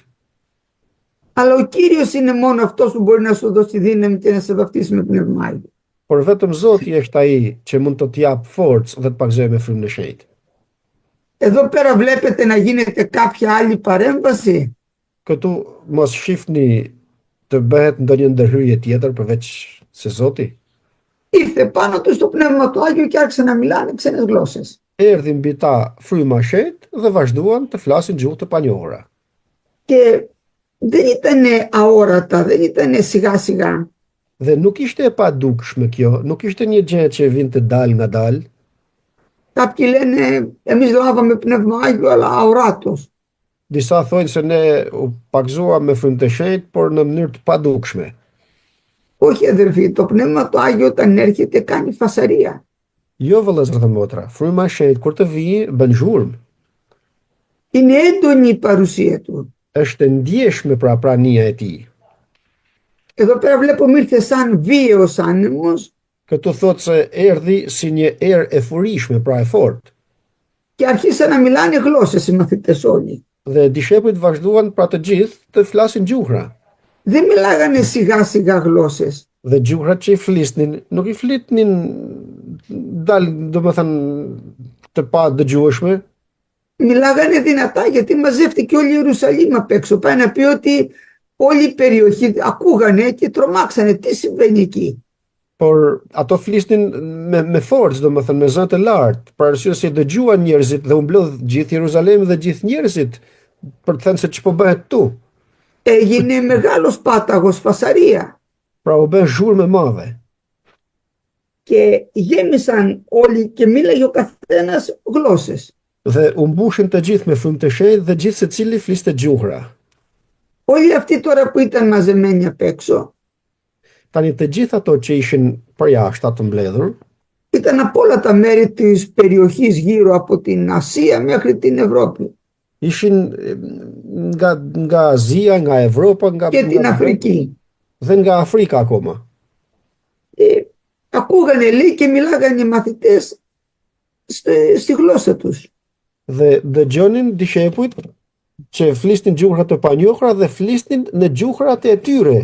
[SPEAKER 1] αλλά ο Κύριος είναι μόνο αυτός που μπορεί να σου δώσει δύναμη και να σε βαφτίσει με Πνεύμα Άγιο.
[SPEAKER 3] por vetëm Zoti është ai që mund të të jap forcë dhe të pagëzojë me frymën e shenjtë.
[SPEAKER 1] Εδώ πέρα βλέπετε να γίνεται κάποια άλλη παρέμβαση.
[SPEAKER 3] Këtu mos shifni të bëhet ndonjë ndërhyrje tjetër përveç se Zoti.
[SPEAKER 1] Ήρθε πάνω του το Πνεύμα του Άγιο και άρχισε να μιλάνε ξένες γλώσσες.
[SPEAKER 3] Erdhi mbi ta fryma e shenjtë dhe vazhduan të flasin gjuhë të panjohura.
[SPEAKER 1] Και δεν ήταν αόρατα, δεν ήταν σιγά σιγά.
[SPEAKER 3] Dhe nuk ishte e padukshme kjo, nuk ishte një gjë që vinte dal nga dal.
[SPEAKER 1] Κάποιοι λένε εμείς λάβαμε Πνεύμα Άγιο αλλά αοράτος.
[SPEAKER 3] Disa thonë se ne u pagëzuam me frymë të shenjtë, por në mënyrë të padukshme.
[SPEAKER 1] Όχι αδερφοί, το Πνεύμα του Άγιο όταν έρχεται κάνει φασαρία.
[SPEAKER 3] Jo vëllezër dhe motra, fryma e shenjtë kur të vijë bën zhurmë.
[SPEAKER 1] Είναι έντονη η παρουσία του.
[SPEAKER 3] Është e ndjeshme pra prania e tij.
[SPEAKER 1] Εδώ πέρα βλέπουμε ήρθε σαν βίαιος άνεμος
[SPEAKER 3] Këtu thotë se erdhi si një erë e furishme, pra e fortë.
[SPEAKER 1] και άρχισαν να μιλάνε γλώσσες οι μαθητές όλοι.
[SPEAKER 3] Dhe dishepujt vazhduan pra të gjithë të flasin gjuhra.
[SPEAKER 1] Δεν μιλάγανε σιγά σιγά γλώσσες.
[SPEAKER 3] Dhe gjuhrat që I flisnin, nuk I flitnin dal, domethënë të pa dëgjueshme,
[SPEAKER 1] Μιλάγανε δυνατά γιατί μαζεύτηκε όλη η Ιερουσαλήμ απ' έξω. Πάει να πει ότι όλη η περιοχή ακούγανε και τρομάξανε. Τι συμβαίνει εκεί?
[SPEAKER 3] por ato flisnin me forcë, domethënë me zë të lartë, për arsye se dëgjuan njerëzit dhe u mblodh gjithë Jeruzalemi dhe gjithë njerëzit për të thënë se ç'po bëhet këtu.
[SPEAKER 1] Έγινε μεγάλος πάταγος, φασαρία.
[SPEAKER 3] Pra u bën zhurmë e madhe.
[SPEAKER 1] Και γέμισαν όλοι και μίλαγε ο καθένας γλώσσες.
[SPEAKER 3] Dhe u mbushin të gjithë me frymë të shenjtë dhe gjithë secili fliste gjuhra.
[SPEAKER 1] Όλοι αυτοί τώρα που ήταν μαζεμένοι απ' έξω
[SPEAKER 3] Tani të gjithë ato që ishin përjashta të mbledhur,
[SPEAKER 1] ήταν από όλα τα μέρη της περιοχής γύρω από την Ασία μέχρι την Ευρώπη
[SPEAKER 3] ishin nga Azia, nga Evropa,
[SPEAKER 1] και την Αφρική.
[SPEAKER 3] dhe nga Afrika akoma.
[SPEAKER 1] Ακούγανε λέει και μιλάγανε οι μαθητές στη γλώσσα τους.
[SPEAKER 3] Dhe dëgjonin dishepujt që flisnin gjuhra të panjohura dhe flisnin në gjuhrat e tyre.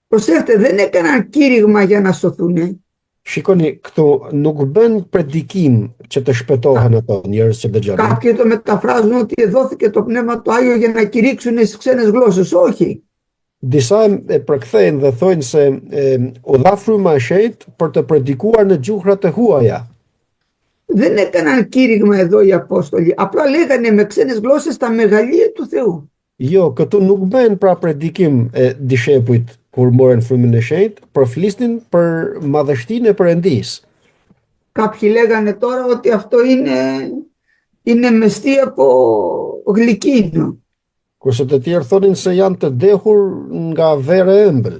[SPEAKER 1] Προσέχτε, δεν έκαναν κήρυγμα για να σωθούν.
[SPEAKER 3] Shikoni, këtu nuk bën predikim që të shpëtohen ato njerëz që dëgjonin.
[SPEAKER 1] Κάποιοι το μεταφράζουν ότι δόθηκε το Πνεύμα του Άγιο για να κηρύξουν στις ξένες γλώσσες. Όχι.
[SPEAKER 3] Disa e përkthejnë dhe thonë se u dha fryma e shenjtë për të predikuar në gjuhra të huaja.
[SPEAKER 1] Δεν έκαναν κήρυγμα εδώ οι Απόστολοι. Απλά λέγανε με ξένες γλώσσες τα μεγαλεία του Θεού.
[SPEAKER 3] Jo, këtu nuk bën pra predikim e dishepujt kur morën frymën e shenjtë, por flisnin për madhështinë e Perëndisë.
[SPEAKER 1] Κάποιοι λέγανε τώρα ότι αυτό είναι μεστή από γλυκίνο.
[SPEAKER 3] Kurse të tjerë thonin se janë të dehur nga verë e ëmbël.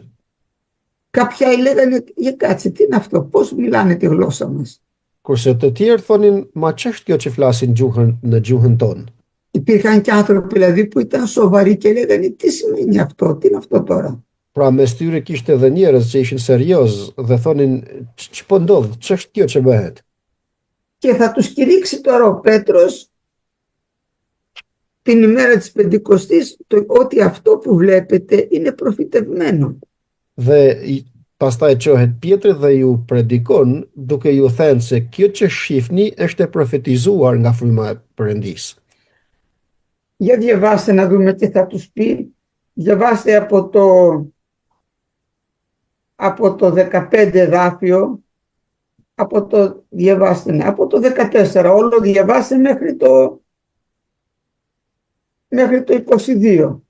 [SPEAKER 1] Κάποιοι άλλοι λέγανε για κάτσε, τι είναι αυτό, πώς μιλάνε τη γλώσσα μας.
[SPEAKER 3] Kurse të tjerë thonin, ma ç'është kjo që flasin gjuhën në gjuhën tonë.
[SPEAKER 1] Υπήρχαν και άνθρωποι δηλαδή που ήταν σοβαροί και λέγανε τι σημαίνει αυτό, τι είναι αυτό τώρα.
[SPEAKER 3] Pra mes tyre kishte edhe njerëz që ishin serioz dhe thonin ç'po ndodh, ç'është kjo që bëhet.
[SPEAKER 1] Και θα τους κηρύξει τώρα ο Πέτρος την ημέρα της Πεντηκοστής ότι αυτό που βλέπετε είναι προφητευμένο.
[SPEAKER 3] Dhe pastaj qohet Pietri dhe ju predikon duke ju thënë se kjo që shihni është e profetizuar nga fryma e Perëndisë.
[SPEAKER 1] Για διαβάστε να δούμε τι θα τους πει. Διαβάστε από το 15 εδάφιο, από το 14, όλο διαβάστε μέχρι το 22.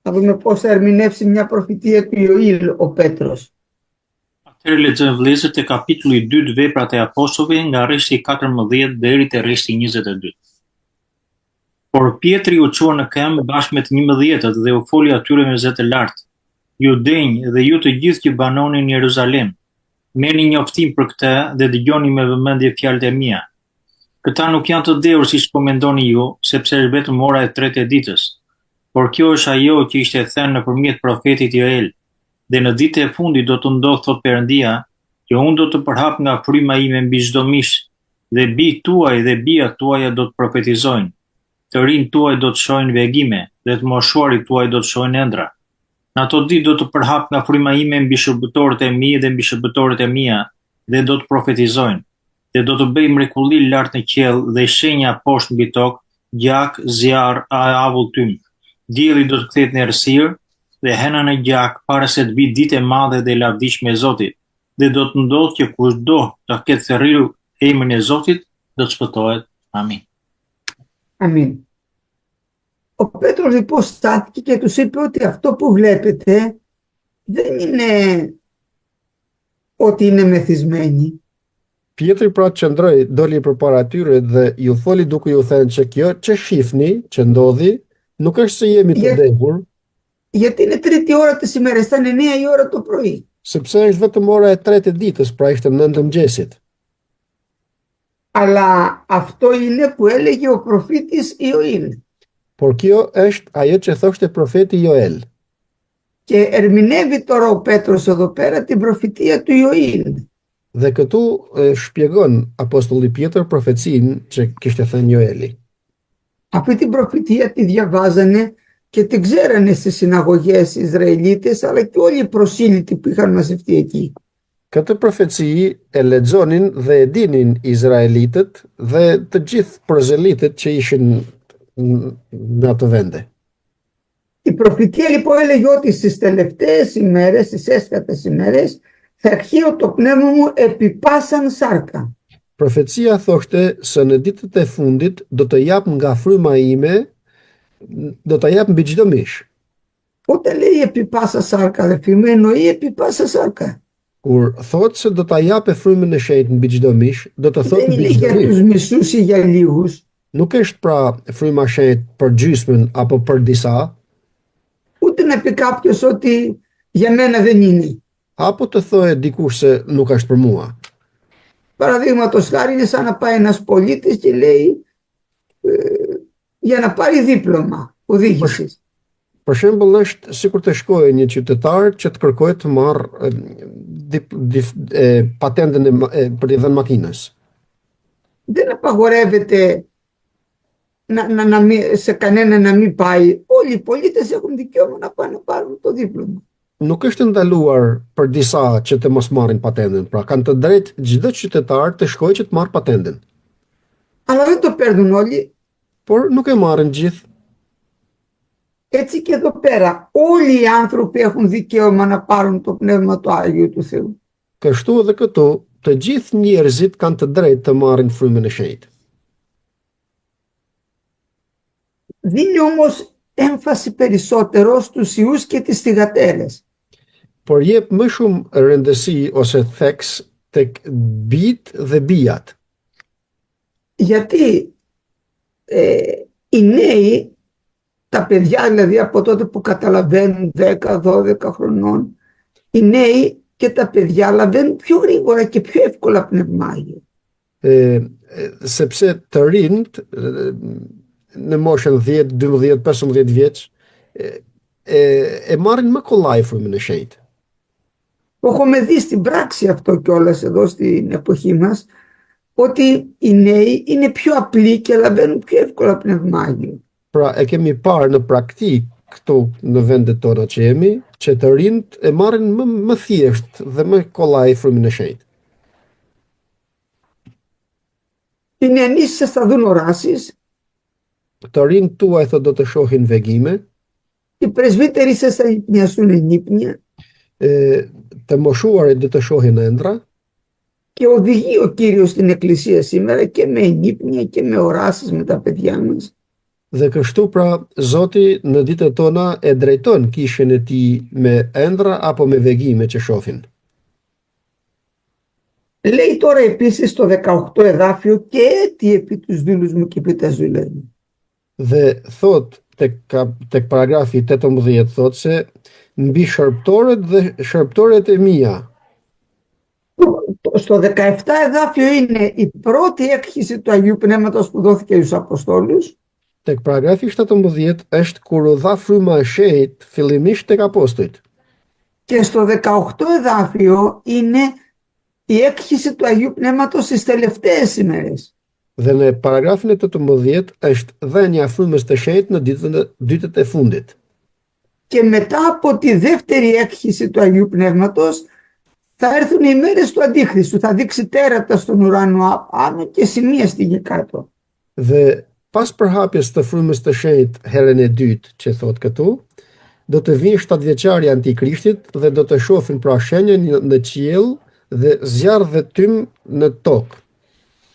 [SPEAKER 1] Να δούμε πώς θα ερμηνεύσει μια προφητεία του Ιωήλ ο Πέτρος.
[SPEAKER 2] Atëherë lexojmë vëllezër te kapitulli 2 të Veprat e Apostujve nga rreshti 14 deri te rreshti 22. Por Pietri u çua në këmbë bashkë me të 11-tët dhe u foli atyre me zë të lartë. Ju denj dhe ju të gjithë që banonin në Jeruzalem, merrni njoftim për këtë dhe dëgjoni me vëmendje fjalët e mia. Këta nuk janë të dhëur siç po mendoni ju, sepse është vetëm ora e 3 e ditës. Por kjo është ajo që ishte thënë nëpërmjet profetit Joel. Dhe në ditën e fundit do të ndodhë, thot Perëndia, që unë do të përhap nga fryma ime mbi çdo mish, dhe bijtë tuaj dhe bijat tuaja do të profetizojnë. Të rinjt tuaj do të shohin vegime, dhe të moshuarit tuaj do të shohin ëndra. Në ato ditë do të përhap nga fryma ime mbi shërbëtorët e mi dhe mbi shërbëtorët e mia, dhe do të profetizojnë. Dhe do të bëj mrekulli lart në qiell dhe shenja poshtë mbi tokë, gjak, zjarr, avull tym. Dielli do të kthehet në errësirë dhe hena në gjak para se të vijë ditë e madhe dhe e lavdishme e Zotit. Dhe do të ndodhë që kushdo të ketë thërritur emrin e Zotit do të shpëtohet. Amin.
[SPEAKER 1] Αμήν. Ο Πέτρος λοιπόν στάθηκε και τους είπε ότι αυτό που βλέπετε δεν είναι ότι είναι μεθυσμένοι.
[SPEAKER 3] Pietri pra qëndroi, doli përpara tyre dhe ju foli duke ju thënë që kjo që shihni, që ndodhi, nuk është se jemi të vdekur,
[SPEAKER 1] Γιατί είναι τρίτη ώρα της ημέρας, ήταν 9 η ώρα το πρωί.
[SPEAKER 3] sepse është vetëm ora e 3 e ditës, pra ishte 9 të mëngjesit.
[SPEAKER 1] Αλλά αυτό είναι που έλεγε ο προφήτης Ιωήλ.
[SPEAKER 3] Por kjo është ajo që thoshte profeti Joel.
[SPEAKER 1] Και ερμηνεύει τώρα ο Πέτρος εδώ πέρα την προφητεία του Ιωήλ.
[SPEAKER 3] Dhe këtu shpjegon apostulli Pjetër profecinë që kishte thënë Joeli.
[SPEAKER 1] Αυτή την προφητεία τη διαβάζανε και την ξέρανε στις συναγωγές Ισραηλίτες, αλλά και όλοι οι προσήλυτοι που είχαν μαζευτεί εκεί.
[SPEAKER 3] Këtë profeci e lexonin dhe e dinin izraelitët dhe të gjithë prozelitët që ishin në ato vende.
[SPEAKER 1] Η προφητεία λοιπόν έλεγε ότι στις τελευταίες ημέρες, στις έσχατες ημέρες, θα αρχείο το πνεύμα μου επί πάσαν σάρκα.
[SPEAKER 3] Profecia thoshte se në ditët e fundit do të jap nga fryma ime, do të jap mbi çdo mish.
[SPEAKER 1] Όταν λέει επί πάσα σάρκα, δε φίλοι, εννοεί επί πάσα σάρκα.
[SPEAKER 3] Kur thot se do ta japë frymën e shenjtë mbi çdo mish, do të thotë
[SPEAKER 1] Δεν είναι
[SPEAKER 3] mbi çdo
[SPEAKER 1] για
[SPEAKER 3] mish.
[SPEAKER 1] τους μισούς ή για λίγους.
[SPEAKER 3] Nuk është pra fryma e shenjtë për gjysmën apo për disa,
[SPEAKER 1] Ούτε να πει κάποιος ότι για μένα δεν είναι.
[SPEAKER 3] apo të thotë dikush se nuk është për mua.
[SPEAKER 1] Παραδείγματος χάρη είναι σαν να πάει ένας πολίτης και λέει για να πάρει δίπλωμα οδήγησης.
[SPEAKER 3] Për shembull është sikur të shkojë një qytetar që të kërkojë të marrë patentën për të dhënë makinës.
[SPEAKER 1] Δεν απαγορεύεται σε κανένα να μην πάει. Όλοι οι πολίτες έχουν δικαίωμα να πάνε να πάρουν το δίπλωμα.
[SPEAKER 3] Nuk është ndaluar për disa që të mos marrin patentën, pra kanë të drejtë çdo qytetar të shkojë që të marrë patentën.
[SPEAKER 1] Αλλά δεν το παίρνουν όλοι.
[SPEAKER 3] Por nuk e marrin gjithë.
[SPEAKER 1] Έτσι και εδώ πέρα όλοι οι άνθρωποι έχουν δικαίωμα να πάρουν το Πνεύμα του Άγιου του Θεού.
[SPEAKER 3] Kështu edhe këtu, të gjithë njerëzit kanë të drejtë të marrin frymën e shenjtë.
[SPEAKER 1] Δίνει όμως έμφαση περισσότερο στους ιούς και τις θυγατέρες.
[SPEAKER 3] Por jep më shumë rëndësi ose theks tek bijt dhe bijat.
[SPEAKER 1] Γιατί οι νέοι, τα παιδιά δηλαδή από τότε που καταλαβαίνουν 10-12 χρονών, οι νέοι και τα παιδιά λαβαίνουν πιο γρήγορα και πιο εύκολα Πνεύμα Άγιο.
[SPEAKER 3] Sepse të rinjt në moshën 10, 12, 15 vjeç e marrin më kollaj frymën e shenjtë.
[SPEAKER 1] Το έχουμε δει στην πράξη αυτό κιόλας εδώ στην εποχή μας, ότι οι νέοι είναι πιο απλοί και λαβαίνουν πιο εύκολα Πνεύμα Άγιο.
[SPEAKER 3] Pra e kemi parë në praktik këtu në vendet tona që jemi, që të rinjt e marrin më thjesht dhe më kollaj frymën e shenjtë.
[SPEAKER 1] Οι νεανείς σας θα δουν οράσεις,
[SPEAKER 3] Të rinjt tuaj thotë do të shohin vegime,
[SPEAKER 1] οι πρεσβύτεροι σας θα νοιαστούν νύπνια
[SPEAKER 3] të moshuarit do të shohin ëndra,
[SPEAKER 1] και οδηγεί ο Κύριος στην Εκκλησία σήμερα και με νύπνια και με οράσεις με τα παιδιά μας.
[SPEAKER 3] dhe kështu pra Zoti në ditët tona e drejton kishën e tij me ëndra apo me vegime që shohin.
[SPEAKER 1] Λέει τώρα επίσης στο 18 εδάφιο και έτη επί τους δούλους μου και επί τα ζούλες μου.
[SPEAKER 3] Dhe thot tek paragrafi 18 thot se mbi shërptorët dhe shërptorët e mia.
[SPEAKER 1] Στο 17 εδάφιο είναι η πρώτη έκχυση του Αγίου Πνεύματος που δόθηκε στους Αποστόλους.
[SPEAKER 3] Tek paragrafi 17 është kur u dha fryma e shenjtë fillimisht tek apostujt.
[SPEAKER 1] Και στο 18 εδάφιο είναι η έκχυση του Αγίου Πνεύματος στις τελευταίες ημέρες.
[SPEAKER 3] Dhe në paragrafin e 18 është dhënia e frymës të shenjtë në ditët e fundit.
[SPEAKER 1] Και μετά από τη δεύτερη έκχυση του Αγίου Πνεύματος θα έρθουν οι μέρες του Αντίχριστου. Θα δείξει τέρατα στον ουρανό άνω και σημεία στη γη κάτω.
[SPEAKER 3] Dhe pas përhapjes të frymës të shenjtë herën e dytë që thot këtu, do të vinë 7-vjeçari Antikrishtit dhe do të shohin pra shenjën në qiell dhe zjarr dhe tym në tokë.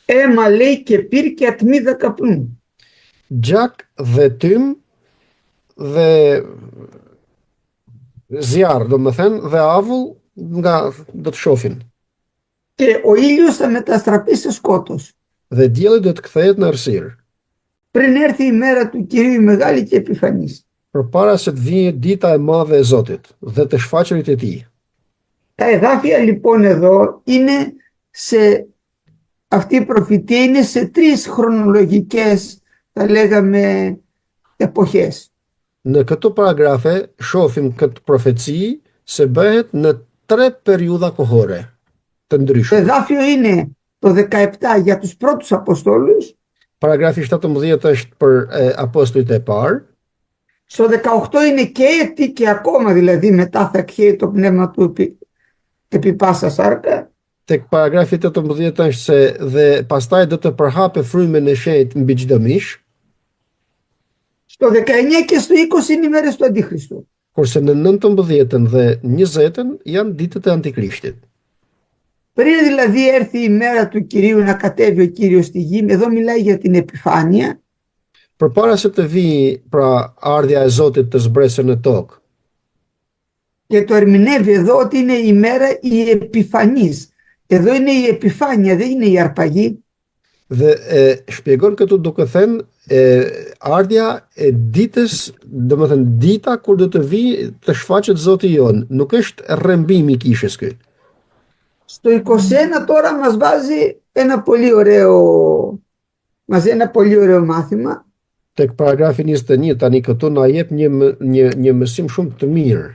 [SPEAKER 1] Αίμα λέει και πυρ και ατμίδα καπνού.
[SPEAKER 3] Gjak dhe tym dhe zjarr, do më thënë, dhe avull nga do të shohin.
[SPEAKER 1] Και ο ήλιος θα μεταστραπεί σε σκότος.
[SPEAKER 3] Dhe dielli do të kthehet në errësirë.
[SPEAKER 1] Πριν έρθει η μέρα του Κυρίου η μεγάλη και επιφανής.
[SPEAKER 3] Përpara se të vijë dita e madhe e Zotit dhe të shfaqërit e tij.
[SPEAKER 1] Τα εδάφια λοιπόν εδώ είναι αυτή η προφητεία είναι σε τρεις χρονολογικές, θα λέγαμε, εποχές.
[SPEAKER 3] Në këto paragrafe shohim këtë profeci se bëhet në 3 periudha kohore të
[SPEAKER 1] Το
[SPEAKER 3] ndryshme.
[SPEAKER 1] εδάφιο είναι το 17 για τους πρώτους Αποστόλους,
[SPEAKER 3] Paragrafi 17 është për apostujt e parë,
[SPEAKER 1] στο 18 είναι και έτη και ακόμα, δηλαδή μετά θα καίει το πνεύμα του επί πάσα σάρκα.
[SPEAKER 3] tek paragrafi 18 është se dhe pastaj do të përhape frymën e shenjtë mbi çdo mish,
[SPEAKER 1] Στο 19 και στο 20 είναι οι μέρες του Αντίχριστου.
[SPEAKER 3] kurse në 19-ën dhe 20-ën janë ditët e Antikrishtit.
[SPEAKER 1] Πριν δηλαδή έρθει η μέρα του Κυρίου να κατέβει ο Κύριος στη γη, εδώ μιλάει για την επιφάνεια,
[SPEAKER 3] Përpara se të vijë pra ardhja e Zotit të zbresë në tokë,
[SPEAKER 1] και το ερμηνεύει εδώ ότι είναι η μέρα η επιφανής. Εδώ είναι η επιφάνεια, δεν είναι η αρπαγή.
[SPEAKER 3] dhe shpjegon këtu duke thënë ardhja e ditës, domethënë dita kur do të vijë të shfaqet Zoti jon, nuk është rrëmbimi i kishës ky.
[SPEAKER 1] Στο 21 τώρα μας βάζει ένα πολύ ωραίο μάθημα.
[SPEAKER 3] Tek paragrafi 21 tani këtu na jep një mësim shumë të mirë.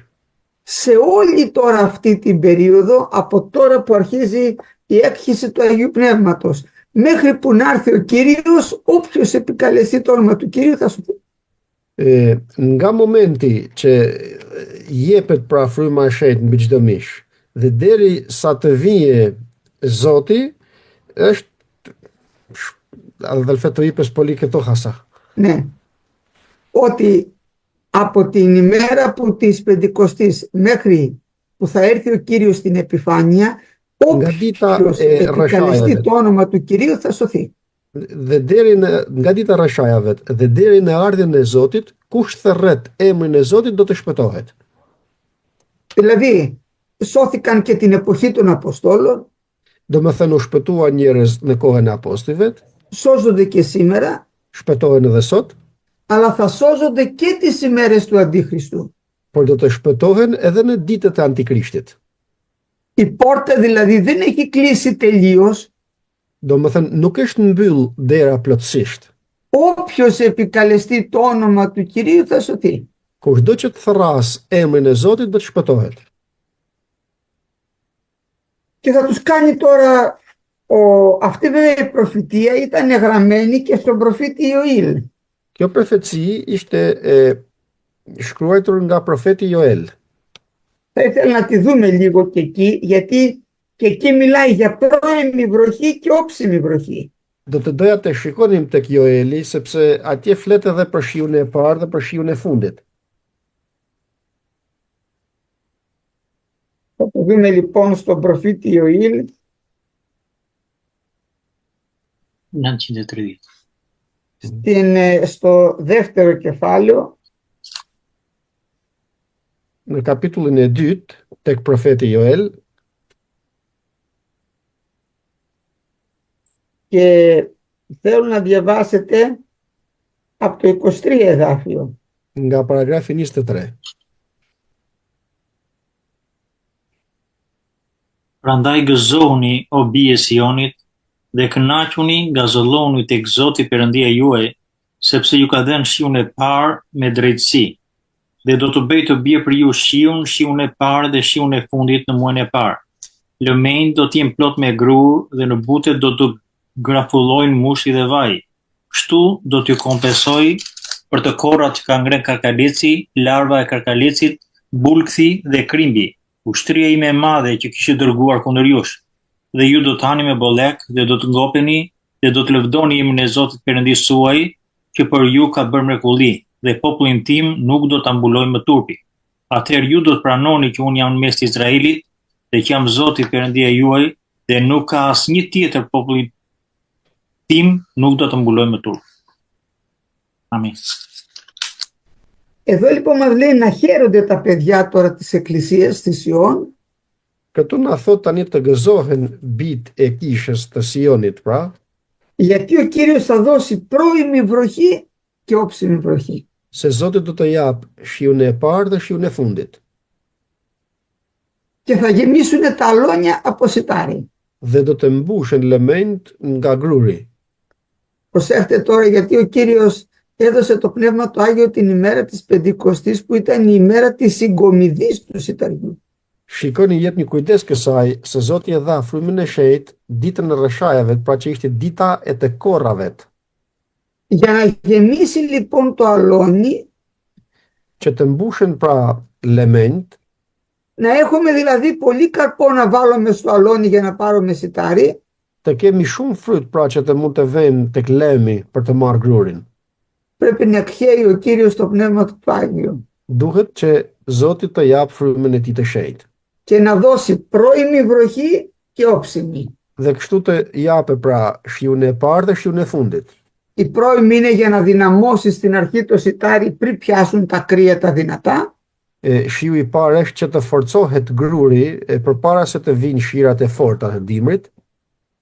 [SPEAKER 1] Σε όλη τώρα αυτή την περίοδο, από τώρα που αρχίζει η έκχυση του Αγίου Πνεύματος, μέχρι που να έρθει ο Κύριος, όποιος επικαλεστεί το όνομα του Κυρίου θα σωθεί.
[SPEAKER 3] Nga momenti që jepet pra fryma e shenjtë mbi çdo mish dhe deri sa të vijë Zoti është αδελφέ πολύ και το χάσα.
[SPEAKER 1] Ναι, ότι από την ημέρα που της Πεντηκοστής μέχρι που θα έρθει ο Κύριος στην επιφάνεια, όποιος επικαλεστεί το όνομα του Κυρίου θα σωθεί.
[SPEAKER 3] Dhe deri nga dita e rreshajave dhe deri në ardhjen e Zotit, kush thërret emrin e Zotit do të shpëtohet.
[SPEAKER 1] Δηλαδή, σώθηκαν και την εποχή των Αποστόλων,
[SPEAKER 3] Do me thënë u shpëtua njerëz në kohën e apostujve,
[SPEAKER 1] σώζονται και σήμερα,
[SPEAKER 3] shpëtohen edhe sot,
[SPEAKER 1] αλλά θα σώζονται και τις ημέρες του Αντίχριστου.
[SPEAKER 3] por do të shpëtohen edhe në ditët e Antikrishtit.
[SPEAKER 1] Η πόρτα δηλαδή δεν έχει κλείσει τελείως.
[SPEAKER 3] Do me thënë nuk është mbyll dera plotësisht.
[SPEAKER 1] Όποιος επικαλεστεί το όνομα του Κυρίου θα σωθεί.
[SPEAKER 3] Kushdo që të therras emrin e Zotit do të shpëtohet.
[SPEAKER 1] Και θα τους κάνει τώρα, αυτή βέβαια η προφητεία ήταν γραμμένη και στον προφήτη Ιωήλ.
[SPEAKER 3] Kjo profeci ishte shkruar nga profeti Joel.
[SPEAKER 1] Θα ήθελα να τη δούμε λίγο και εκεί, γιατί και εκεί μιλάει για πρώιμη βροχή και όψιμη βροχή.
[SPEAKER 3] Do të doja të shikonim tek Joeli, sepse atje flet edhe për shiun e parë dhe për shiun e fundit.
[SPEAKER 1] Θα το δούμε λοιπόν στον προφήτη Ιωήλ.
[SPEAKER 2] 930.
[SPEAKER 1] Στο δεύτερο κεφάλαιο,
[SPEAKER 3] Në kapitullin e dytë tek profeti Joel,
[SPEAKER 1] Και θέλω να διαβάσετε από το 23 εδάφιο.
[SPEAKER 3] Nga paragrafi 23.
[SPEAKER 2] Prandaj gëzohuni, o bie e Sionit, dhe kënaquni nga zëlloni tek Zoti Perëndia juaj, sepse ju ka dhënë shiun e parë me drejtësi. Dhe do të bëj të bie për ju shiun e parë dhe shiun e fundit në muajin e parë. Lëmenjt do t'jen plot me grur dhe në butet do të grafullojnë mushi dhe vaj. Kështu do t'ju kompensoj për të korrat që ka ngren karkalici, larva e karkalicit, bulkthi dhe krimbi, ushtria ime e madhe që kishte dërguar kundër jush. Dhe ju do të hani me bollek dhe do të ngopeni dhe do të lëvdoni emrin e Zotit Perëndisë suaj, që për ju ka bërë mrekulli, dhe popullin tim nuk do ta mbuloj më turpi. Atëherë ju do të pranoni që unë jam në mes të Izraelit dhe që jam Zoti Perëndia juaj dhe nuk ka asnjë tjetër populli tim nuk do të mbuloj më turp. Amin.
[SPEAKER 1] Εδώ λοιπόν μας λέει να χαίρονται τα παιδιά τώρα της Εκκλησίας της Ιών.
[SPEAKER 3] Këtu na thot tani të gëzohen bit e kishës të Sionit, pra,
[SPEAKER 1] Γιατί ο Κύριος θα δώσει πρώιμη βροχή και όψιμη βροχή.
[SPEAKER 3] se Zoti do të jap shiun e parë dhe shiun e fundit.
[SPEAKER 1] Και θα γεμίσουν τα αλόνια από σιτάρι.
[SPEAKER 3] Dhe do të mbushen lëmenjt nga gruri.
[SPEAKER 1] Προσέχτε τώρα γιατί ο Κύριος έδωσε το Πνεύμα το Άγιο την ημέρα της Πεντηκοστής που ήταν η ημέρα της συγκομιδής του σιταριού.
[SPEAKER 3] Shikoni, jepni kujdes kësaj se Zoti e dha frymën e shenjtë ditën e rreshajeve, pra që ishte dita e të korrave.
[SPEAKER 1] Για να γεμίσει λοιπόν το αλόνι,
[SPEAKER 3] Që të mbushen pra lëmenjt,
[SPEAKER 1] να έχουμε δηλαδή πολύ καρπό να βάλουμε στο αλόνι για να πάρουμε σιτάρι,
[SPEAKER 3] të kemi shumë fryt pra që të mund të vënë tek lëmi për të marrë grurin.
[SPEAKER 1] πρέπει να καίει ο Κύριος το Πνεύμα του Άγιου
[SPEAKER 3] Duhet që Zoti të jap frymën e tij të shenjtë.
[SPEAKER 1] και να δώσει πρώιμη βροχή και όψιμη.
[SPEAKER 3] Dhe kështu të jape pra shiun e parë dhe shiun e fundit.
[SPEAKER 1] Η πρώιμη είναι για να δυναμώσει στην αρχή το σιτάρι πριν πιάσουν τα κρύα τα δυνατά,
[SPEAKER 3] Shiu i parë është që të forcohet gruri përpara se të vinë shirat e forta të dimrit,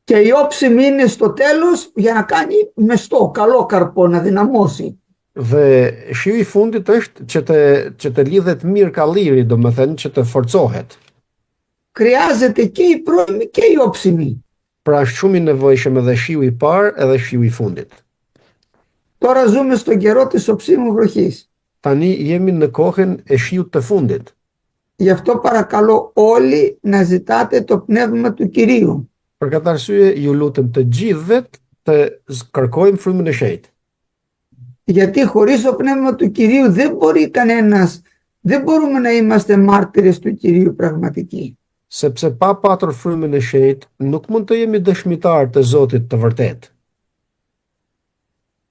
[SPEAKER 1] και η όψιμη είναι στο τέλος για να κάνει μεστό, καλό καρπό, να δυναμώσει.
[SPEAKER 3] dhe shiu i fundit është që të lidhet mirë kalliri, domethënë që të forcohet.
[SPEAKER 1] Χρειάζεται και η πρώιμη και η όψιμη.
[SPEAKER 3] Pra është shumë i nevojshëm edhe shiu i parë edhe shiu i fundit.
[SPEAKER 1] Τώρα ζούμε στον καιρό της οψίμου βροχής.
[SPEAKER 3] Tani jemi në kohën e shiut të fundit.
[SPEAKER 1] Γι' αυτό παρακαλώ όλοι να ζητάτε το Πνεύμα του Κυρίου.
[SPEAKER 3] Për këtë arsye ju lutem të gjithëve të kërkojmë frymën e shenjtë.
[SPEAKER 1] Γιατί χωρίς το Πνεύμα του Κυρίου δεν μπορεί κανένας, δεν μπορούμε να είμαστε μάρτυρες του Κυρίου πραγματικοί.
[SPEAKER 3] Sepse pa patur frymën e shenjtë nuk mund të jemi dëshmitar të Zotit të vërtet.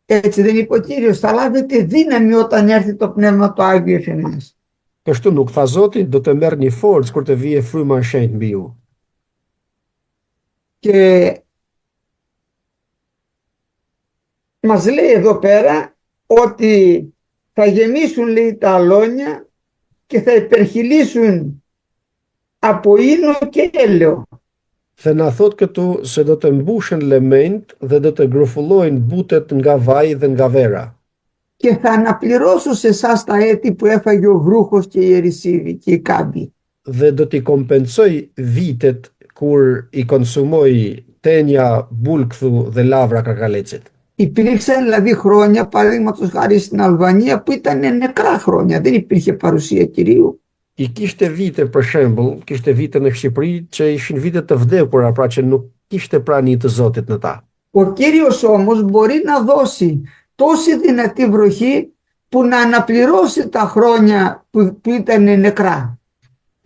[SPEAKER 1] Έτσι δεν είπε ο Κύριος, θα λάβετε δύναμη όταν έρθει το Πνεύμα το Άγιο σε εμάς.
[SPEAKER 3] Kështu nuk tha Zoti, do të merr një forcë kur të vijë fryma e shenjtë mbi ju.
[SPEAKER 1] Και μας λέει εδώ πέρα ότι θα γεμίσουν, λέει, τα αλόνια και θα υπερχειλήσουν από ίνο και έλαιο.
[SPEAKER 3] Dhe na thot këtu se do të mbushen lëmenjt dhe do të grufullojnë butet nga vaj dhe nga vera.
[SPEAKER 1] Και θα αναπληρώσω σε εσάς τα έτη που έφαγε ο βρούχος και η ερησίδη και η κάμπη.
[SPEAKER 3] Dhe do t'i kompensoj vitet kur i konsumoi tenja, bulkthu dhe lavra karkalecit.
[SPEAKER 1] Υπήρξαν δηλαδή χρόνια, παραδείγματος χάρη στην Αλβανία, που ήταν νεκρά χρόνια, δεν υπήρχε παρουσία Κυρίου.
[SPEAKER 3] I kishte vite, për shembull, kishte vite në Shqipëri që ishin vite të vdekura, pra që nuk kishte prani të Zotit në ta.
[SPEAKER 1] Ο Κύριος όμως μπορεί να δώσει τόση δυνατή βροχή που να αναπληρώσει τα χρόνια που ήταν νεκρά.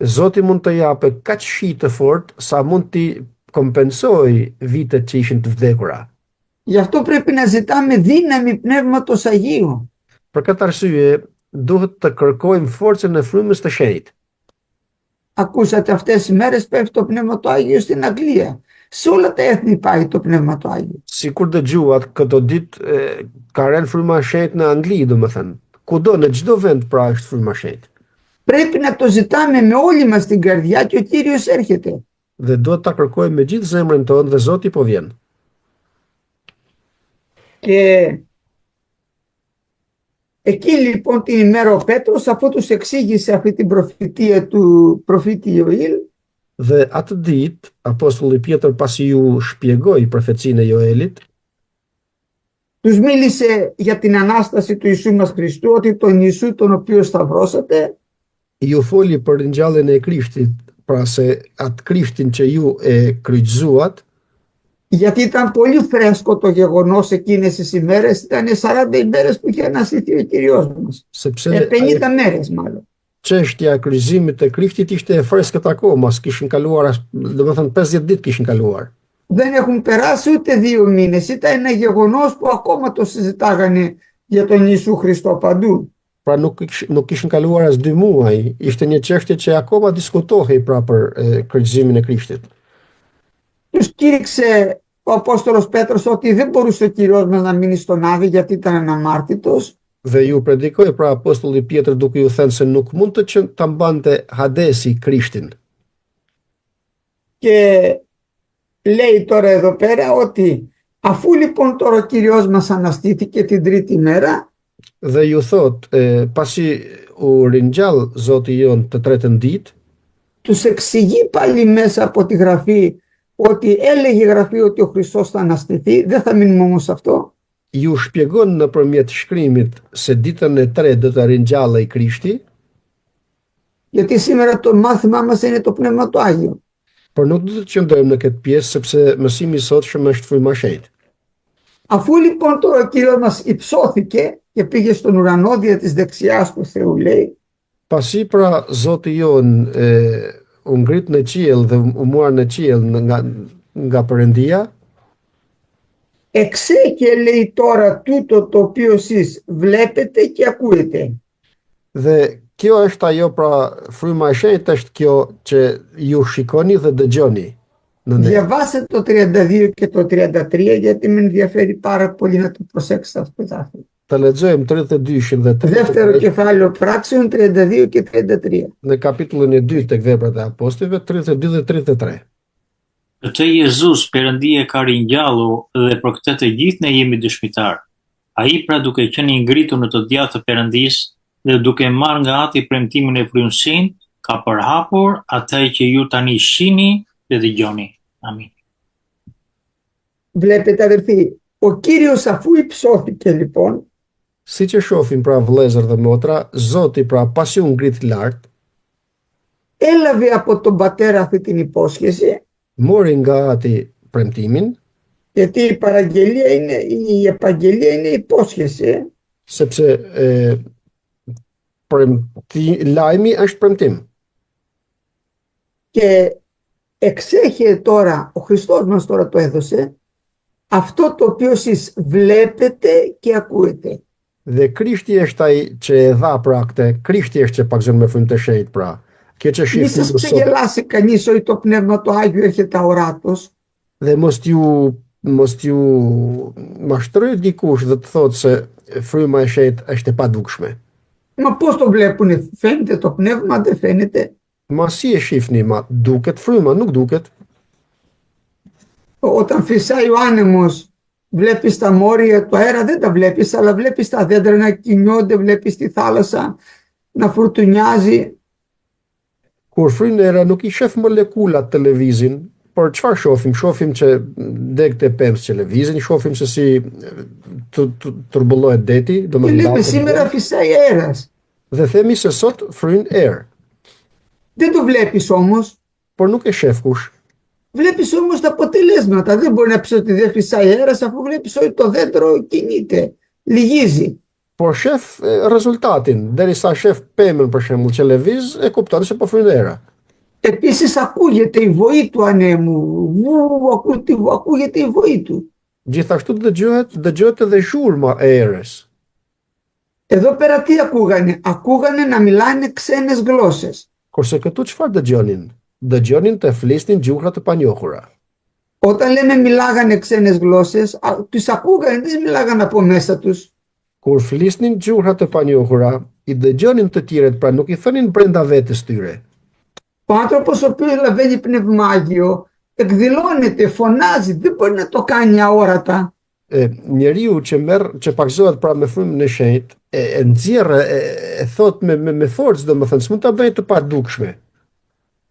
[SPEAKER 3] Zoti mund të japë kaq shi të fortë sa mund t'i kompensoj vitet që ishin të vdekura.
[SPEAKER 1] Γι' αυτό πρέπει να ζητάμε δύναμη Πνεύματος Αγίου.
[SPEAKER 3] Për këtë arsye, duhet të kërkojmë forcën e frymës të shenjtë.
[SPEAKER 1] Ακούσατε αυτές τις μέρες πέφτει το Πνεύμα του Άγιο στην Αγγλία. Σε όλα τα έθνη πάει το Πνεύμα του Άγιο.
[SPEAKER 3] Sikur dëgjuat këto ditë ka rënë fryma e shenjtë në Angli, domethënë. Kudo në çdo vend pra është fryma e shenjtë.
[SPEAKER 1] Πρέπει να το ζητάμε με όλη μας την καρδιά και ο Κύριος έρχεται.
[SPEAKER 3] Dhe duhet ta kërkojmë me gjithë zemrën tonë dhe Zoti po vjen.
[SPEAKER 1] Και εκεί λοιπόν την ημέρα ο Πέτρος, αφού τους εξήγησε αυτή την προφητεία του προφήτη Ιωήλ,
[SPEAKER 3] Dhe atë ditë, apostulli Pjetër pasi ju shpjegoi profecinë e Joelit,
[SPEAKER 1] τους μίλησε για την Ανάσταση του Ιησού μας Χριστού, ότι τον Ιησού τον οποίο σταυρώσατε,
[SPEAKER 3] ju foli për ringjalljen e Krishtit, pra se atë Krishtin që ju e kryqëzuat,
[SPEAKER 1] γιατί ήταν πολύ φρέσκο το γεγονός εκείνες τις ημέρες, ήταν 40 ημέρες που είχε αναστηθεί ο Κυριός μας.
[SPEAKER 3] sepse
[SPEAKER 1] 50 μέρες μάλλον.
[SPEAKER 3] çështja e kryqëzimit të Krishtit ishte e freskët akoma, kishin kaluar, domethënë 50 ditë kishin kaluar.
[SPEAKER 1] Δεν έχουν περάσει ούτε 2 μήνες, ήταν ένα γεγονός που ακόμα το συζητάγανε για τον Ιησού Χριστό παντού.
[SPEAKER 3] Pra nuk kishin kaluar as 2 muaj, ishte një çështje që akoma diskutohej pra për kryqëzimin e Krishtit.
[SPEAKER 1] Τους κήρυξε ο Απόστολος Πέτρος ότι δεν μπορούσε ο Κυριός μας να μείνει στον Άδη γιατί ήταν αναμάρτητος.
[SPEAKER 3] Dhe ju predikoi pra apostulli Pjetër duke ju thënë se nuk mund të ta mbante Hadesi Krishtin.
[SPEAKER 1] Και λέει τώρα εδώ πέρα ότι αφού λοιπόν τώρα ο Κυριός μας αναστήθηκε την τρίτη μέρα,
[SPEAKER 3] Dhe ju thot, pasi u ringjall Zoti jon të tretën ditë,
[SPEAKER 1] τους εξηγεί πάλι μέσα από τη Γραφή ότι έλεγε η Γραφή ότι ο Χριστός θα αναστηθεί, δεν θα μείνουμε όμως σε αυτό.
[SPEAKER 3] ju shpjegon nëpërmjet shkrimit se ditën e tretë do të ringjallej Krishti,
[SPEAKER 1] Γιατί σήμερα το μάθημά μας είναι το Πνεύμα το Άγιο.
[SPEAKER 3] por nuk do të qëndrojmë në këtë pjesë sepse mësimi i sotshëm është fryma e shenjtë.
[SPEAKER 1] Αφού λοιπόν τώρα ο Κύριος μας υψώθηκε και πήγε στον ουρανό δια της δεξιάς του Θεού, λέει,
[SPEAKER 3] Pasi pra Zoti jon u ngrit në qiell dhe u muar në qiell nga Perëndia,
[SPEAKER 1] εξέχε λέει τώρα τούτο το οποίο εσείς βλέπετε και ακούετε.
[SPEAKER 3] dhe kjo është ajo pra fryma e shenjtë është kjo që ju shikoni dhe dëgjoni në ne.
[SPEAKER 1] Διαβάστε το 32 και το 33 γιατί με ενδιαφέρει πάρα πολύ να το προσέξετε αυτό το άθλημα.
[SPEAKER 3] Të lexojmë 32-shin dhe
[SPEAKER 1] Δεύτερο κεφάλαιο πράξεων 32 και 33.
[SPEAKER 3] në kapitullin e 2 tek Veprat e Apostujve 32 dhe 33.
[SPEAKER 2] Këtë Jezus Perëndia ka ringjallur dhe për këtë të gjithë ne jemi dëshmitar. Ai pra duke qenë i ngritur në të djathtë të Perëndisë dhe duke marrë nga ati premtimin e frymësinë, ka përhapur atë që ju tani shihni dhe dëgjoni. Amin.
[SPEAKER 1] Βλέπετε αδερφοί, ο Κύριος αφού υψώθηκε λοιπόν,
[SPEAKER 3] Siç e shohim pra vëllezër dhe motra, Zoti pra pasi u ngrit lart,
[SPEAKER 1] έλαβε από τον Πατέρα αυτή την υπόσχεση,
[SPEAKER 3] mori nga ati premtimin,
[SPEAKER 1] γιατί η επαγγελία είναι υπόσχεση,
[SPEAKER 3] sepse lajmi është premtim.
[SPEAKER 1] και εξέχει τώρα, ο Χριστός μας τώρα το έδωσε, αυτό το οποίο εσείς βλέπετε και ακούετε.
[SPEAKER 3] Dhe Krishti është ai që e dha pra këtë, Krishti është që pakzon me frymë të shenjtë pra. Kjo që
[SPEAKER 1] Μη
[SPEAKER 3] shihni
[SPEAKER 1] σας
[SPEAKER 3] sot
[SPEAKER 1] ξεγελάσει κανείς ότι το Πνεύμα το Άγιο έρχεται αοράτος.
[SPEAKER 3] dhe mos ju mashtroj dikush dhe të thotë se fryma e shenjtë është e padukshme.
[SPEAKER 1] Μα πώς το βλέπουνε, φαίνεται το Πνεύμα, δεν φαίνεται.
[SPEAKER 3] Ma si e shifni, ma duket fryma, nuk duket.
[SPEAKER 1] Όταν φυσάει ο άνεμος, βλέπεις τα μόρια του αέρα, δεν τα βλέπεις, αλλά βλέπεις τα δέντρα να κινιόνται, βλέπεις τη θάλασσα να φουρτουνιάζει.
[SPEAKER 3] Kur fryn era nuk i shef molekulat televizin, por çfarë shohim? Shohim që degte pems televizin, shohim se si turbullohet deti,
[SPEAKER 1] Και
[SPEAKER 3] domethënë
[SPEAKER 1] λέμε
[SPEAKER 3] dalë
[SPEAKER 1] σήμερα φυσάει αέρας.
[SPEAKER 3] dhe themi se sot fryn erë,
[SPEAKER 1] Δεν το βλέπεις όμως.
[SPEAKER 3] por nuk e shef kush.
[SPEAKER 1] Βλέπεις όμως τα αποτελέσματα. Δεν μπορεί να πεις ότι δεν φυσάει αέρας αφού βλέπεις ότι το δέντρο κινείται, λυγίζει.
[SPEAKER 3] Por shef rezultatin, derisa shef pemën për shembull që lëviz, e kupton se po fryn era.
[SPEAKER 1] Επίσης ακούγεται η βοή του ανέμου. Ακούγεται η βοή του.
[SPEAKER 3] Gjithashtu dëgjohet edhe zhurma e erës.
[SPEAKER 1] Εδώ πέρα τι ακούγανε? Ακούγανε να μιλάνε ξένες γλώσσες.
[SPEAKER 3] Kurse këtu çfarë dëgjonin? Dëgjonin të flisnin gjuhra të panjohura.
[SPEAKER 1] Όταν λέμε μιλάγανε ξένες γλώσσες, τους ακούγανε, δεν μιλάγανε από μέσα τους.
[SPEAKER 3] Kur flisnin gjuhra të panjohura, i dëgjonin të tjerët, pra nuk i thënin brenda vetes tyre.
[SPEAKER 1] Ο άνθρωπος ο οποίος λαβαίνει Πνεύμα Άγιο εκδηλώνεται, φωνάζει, δεν μπορεί να το κάνει αόρατα.
[SPEAKER 3] njeriu që paksohet pra me frymën e shenjtë, e nxjerrë, e thot me forcë, domethënë, s'mund ta bëjë të padukshme.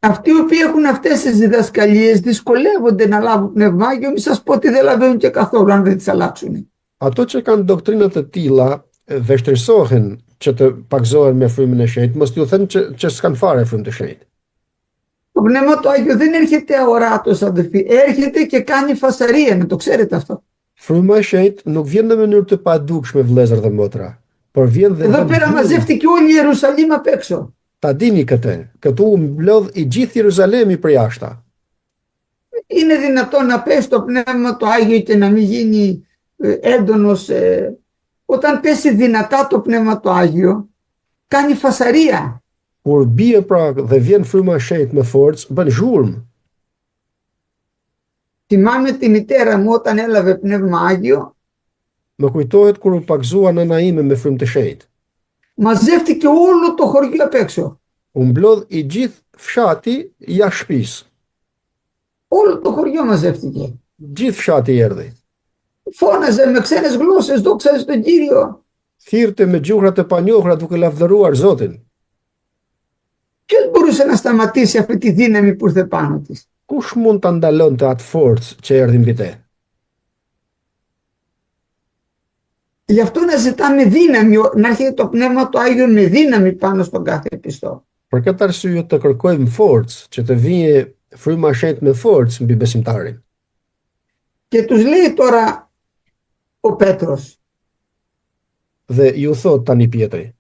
[SPEAKER 1] Αυτοί οι οποίοι έχουν αυτές τις διδασκαλίες δυσκολεύονται να λάβουν πνευμάγιο, μην σας πω ότι δεν λαβαίνουν και καθόλου αν δεν τις αλλάξουν.
[SPEAKER 3] Ato që kanë doktrina të tilla vështirësohen që të paksohen me frymën e shenjtë, mos t'ju thënë që s'kan fare frymën e shenjtë.
[SPEAKER 1] Το Πνεύμα του Άγιο δεν έρχεται αοράτος, αδελφοί, έρχεται και κάνει φασαρία, να το ξέρετε αυτό.
[SPEAKER 3] Fryma e shenjtë nuk vjen në mënyrë të padukshme, vëllezër dhe motra, por vjen dhe
[SPEAKER 1] Εδώ πέρα μαζεύτηκε όλη η Ιερουσαλήμ απ' έξω.
[SPEAKER 3] ta dini këtë. Këtu u mblodh i gjithë Jeruzalemi për jashta.
[SPEAKER 1] Είναι δυνατόν να πέσει το Πνεύμα του Άγιο και να μην γίνει έντονος? Όταν πέσει δυνατά το Πνεύμα του Άγιο, κάνει φασαρία.
[SPEAKER 3] Kur bie pra dhe vjen fryma e shenjtë me forcë, bën zhurmë.
[SPEAKER 1] Θυμάμαι τη μητέρα μου όταν έλαβε Πνεύμα Άγιο,
[SPEAKER 3] Më kujtohet kur u pakzua nëna ime me frymë të shenjtë.
[SPEAKER 1] μαζεύτηκε όλο το χωριό απ' έξω.
[SPEAKER 3] U mblodh i gjithë fshati jashtë shtëpisë.
[SPEAKER 1] Όλο το χωριό μαζεύτηκε.
[SPEAKER 3] Gjithë fshati erdhi.
[SPEAKER 1] Φώναζε με ξένες γλώσσες, δόξαζε τον Κύριο.
[SPEAKER 3] Thirrte me gjuhrat e panjohura duke lavdëruar Zotin.
[SPEAKER 1] Ποιος μπορούσε να σταματήσει αυτή τη δύναμη που ήρθε πάνω της?
[SPEAKER 3] Kush mund ta ndalonte atë forcë që erdhi mbi te?
[SPEAKER 1] Γι' αυτό να ζητάμε δύναμη, να έρχεται το Πνεύμα του Άγιο με δύναμη πάνω στον κάθε πιστό.
[SPEAKER 3] Për këtë arsye të kërkojmë forcë, që të vijë fryma e shenjtë me forcë mbi besimtarin.
[SPEAKER 1] Και τους λέει τώρα ο Πέτρος
[SPEAKER 3] Dhe ju thot tani Pietri,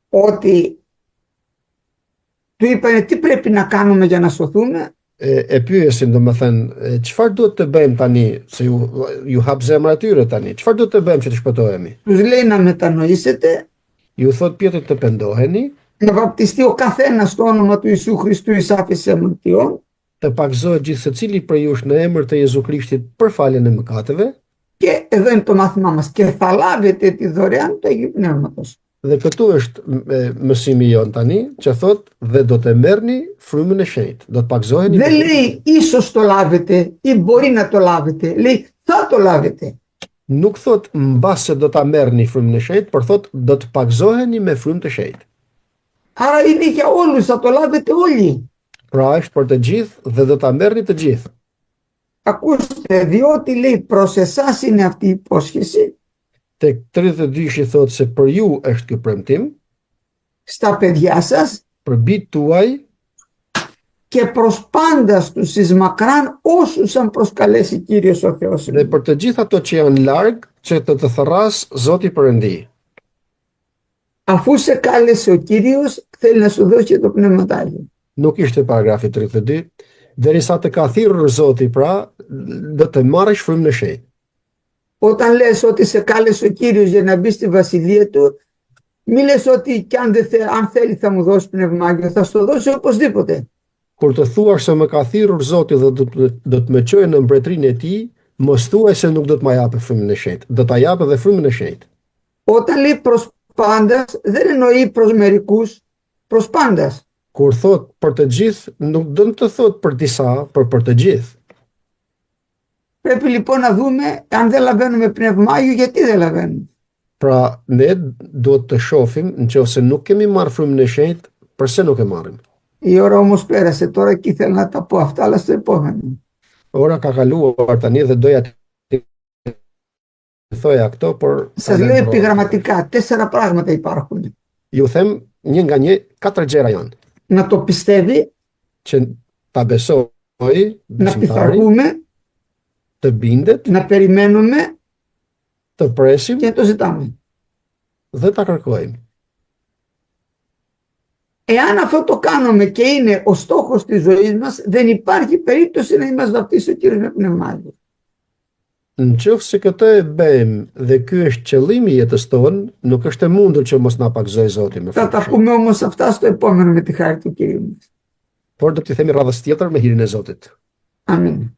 [SPEAKER 1] ότι του είπανε τι πρέπει να κάνουμε για να σωθούμε.
[SPEAKER 3] e pyesin domethënë, çfarë duhet të bëjmë tani, se ju hap zemra atyre tani. Çfarë duhet të bëjmë që të shpëtohemi?
[SPEAKER 1] Τους λέει να μετανοήσετε,
[SPEAKER 3] Ju thot Pietri të pendoheni,
[SPEAKER 1] να βαπτιστεί ο καθένας στο όνομα του Ιησού Χριστού εις άφεση αμαρτιών
[SPEAKER 3] të pakzohet gjithë secili për jush në emër të Jezu Krishtit për faljen e mëkateve,
[SPEAKER 1] και εδώ είναι το μάθημά μας, και θα λάβετε τη δωρεάν του Αγίου Πνεύματος.
[SPEAKER 3] dhe këtu është mësimi jon tani, që thot dhe do të merrni frymën e shenjtë, do të pakzoheni.
[SPEAKER 1] Δεν λέει ίσως το λάβετε ή μπορεί να το λάβετε, λέει θα το λάβετε.
[SPEAKER 3] Nuk thot mbase do ta merrni frymën e shenjtë, por thot do të pakzoheni me frymë të shenjtë.
[SPEAKER 1] Άρα είναι για όλους, θα το λάβετε όλοι.
[SPEAKER 3] Pra është për të gjithë dhe do ta merrni të gjithë.
[SPEAKER 1] Ακούστε, διότι λέει προς εσάς είναι αυτή η υπόσχεση,
[SPEAKER 3] Tek 32 thot se për ju është ky premtim,
[SPEAKER 1] στα παιδιά σας
[SPEAKER 3] për bijtë tuaj
[SPEAKER 1] και προς πάντας τους εις μακράν όσους αν προσκαλέσει Κύριος ο Θεός.
[SPEAKER 3] dhe për të gjithë ato që janë larg, që të thërras Zoti Perëndi.
[SPEAKER 1] Αφού σε κάλεσε ο Κύριος, θέλει να σου δώσει το Πνεύμα του Άγιο.
[SPEAKER 3] Nuk ishte paragrafi 32, derisa të ka thirrur Zoti, pra do të marrësh frymën e shenjtë.
[SPEAKER 1] Όταν λες ότι σε κάλεσε ο Κύριος για να μπει στη βασιλεία του, μη λες ότι κι αν θέλει θα μου δώσει Πνεύμα Άγιο, θα στο δώσει οπωσδήποτε.
[SPEAKER 3] Kur të thuash se më ka thirrur Zoti dhe do të më çojë në mbretërinë e tij, mos thuaj se nuk do të më japë frymën e shenjtë. Do ta japë edhe frymën e shenjtë.
[SPEAKER 1] Όταν λέει προς πάντας, δεν εννοεί προς μερικούς, προς πάντας.
[SPEAKER 3] Kur thot për të gjithë, nuk do të thot për disa, por për të gjithë.
[SPEAKER 1] Πρέπει λοιπόν να δούμε αν δεν λαβαίνουμε Πνεύμα Άγιο, γιατί δεν λαβαίνουμε.
[SPEAKER 3] Pra, ne duhet të shohim nëse nuk kemi marrë frymën e shenjtë, pse nuk e marrim.
[SPEAKER 1] Η ώρα όμως πέρασε τώρα και ήθελα να τα πω αυτά, αλλά στο επόμενο.
[SPEAKER 3] Ora ka kaluar tani dhe doja të thoja këto, por
[SPEAKER 1] Σας λέω επιγραμματικά, 4 πράγματα υπάρχουν.
[SPEAKER 3] ju them një nga një 4 gjëra janë.
[SPEAKER 1] Να το πιστεύει,
[SPEAKER 3] Që ta besoj,
[SPEAKER 1] να
[SPEAKER 3] besimtari,
[SPEAKER 1] πειθαρχούμε,
[SPEAKER 3] të bindet,
[SPEAKER 1] να περιμένουμε
[SPEAKER 3] të presim
[SPEAKER 1] και να το ζητάμε.
[SPEAKER 3] dhe ta kërkojmë.
[SPEAKER 1] Εάν αυτό το κάνουμε και είναι ο στόχος της ζωής μας, δεν υπάρχει περίπτωση να μας βαπτίσει ο Κύριος με Πνεύμα Άγιο.
[SPEAKER 3] Nëse këtë e bëjmë dhe ky është qëllimi i jetës tonë, nuk është e mundur që mos na pakzoj Zoti me
[SPEAKER 1] Θα τα
[SPEAKER 3] frymën.
[SPEAKER 1] πούμε όμως αυτά στο επόμενο με τη χάρη του Κυρίου μας.
[SPEAKER 3] Por do t'i themi radhës tjetër me hirin e Zotit.
[SPEAKER 1] Αμήν.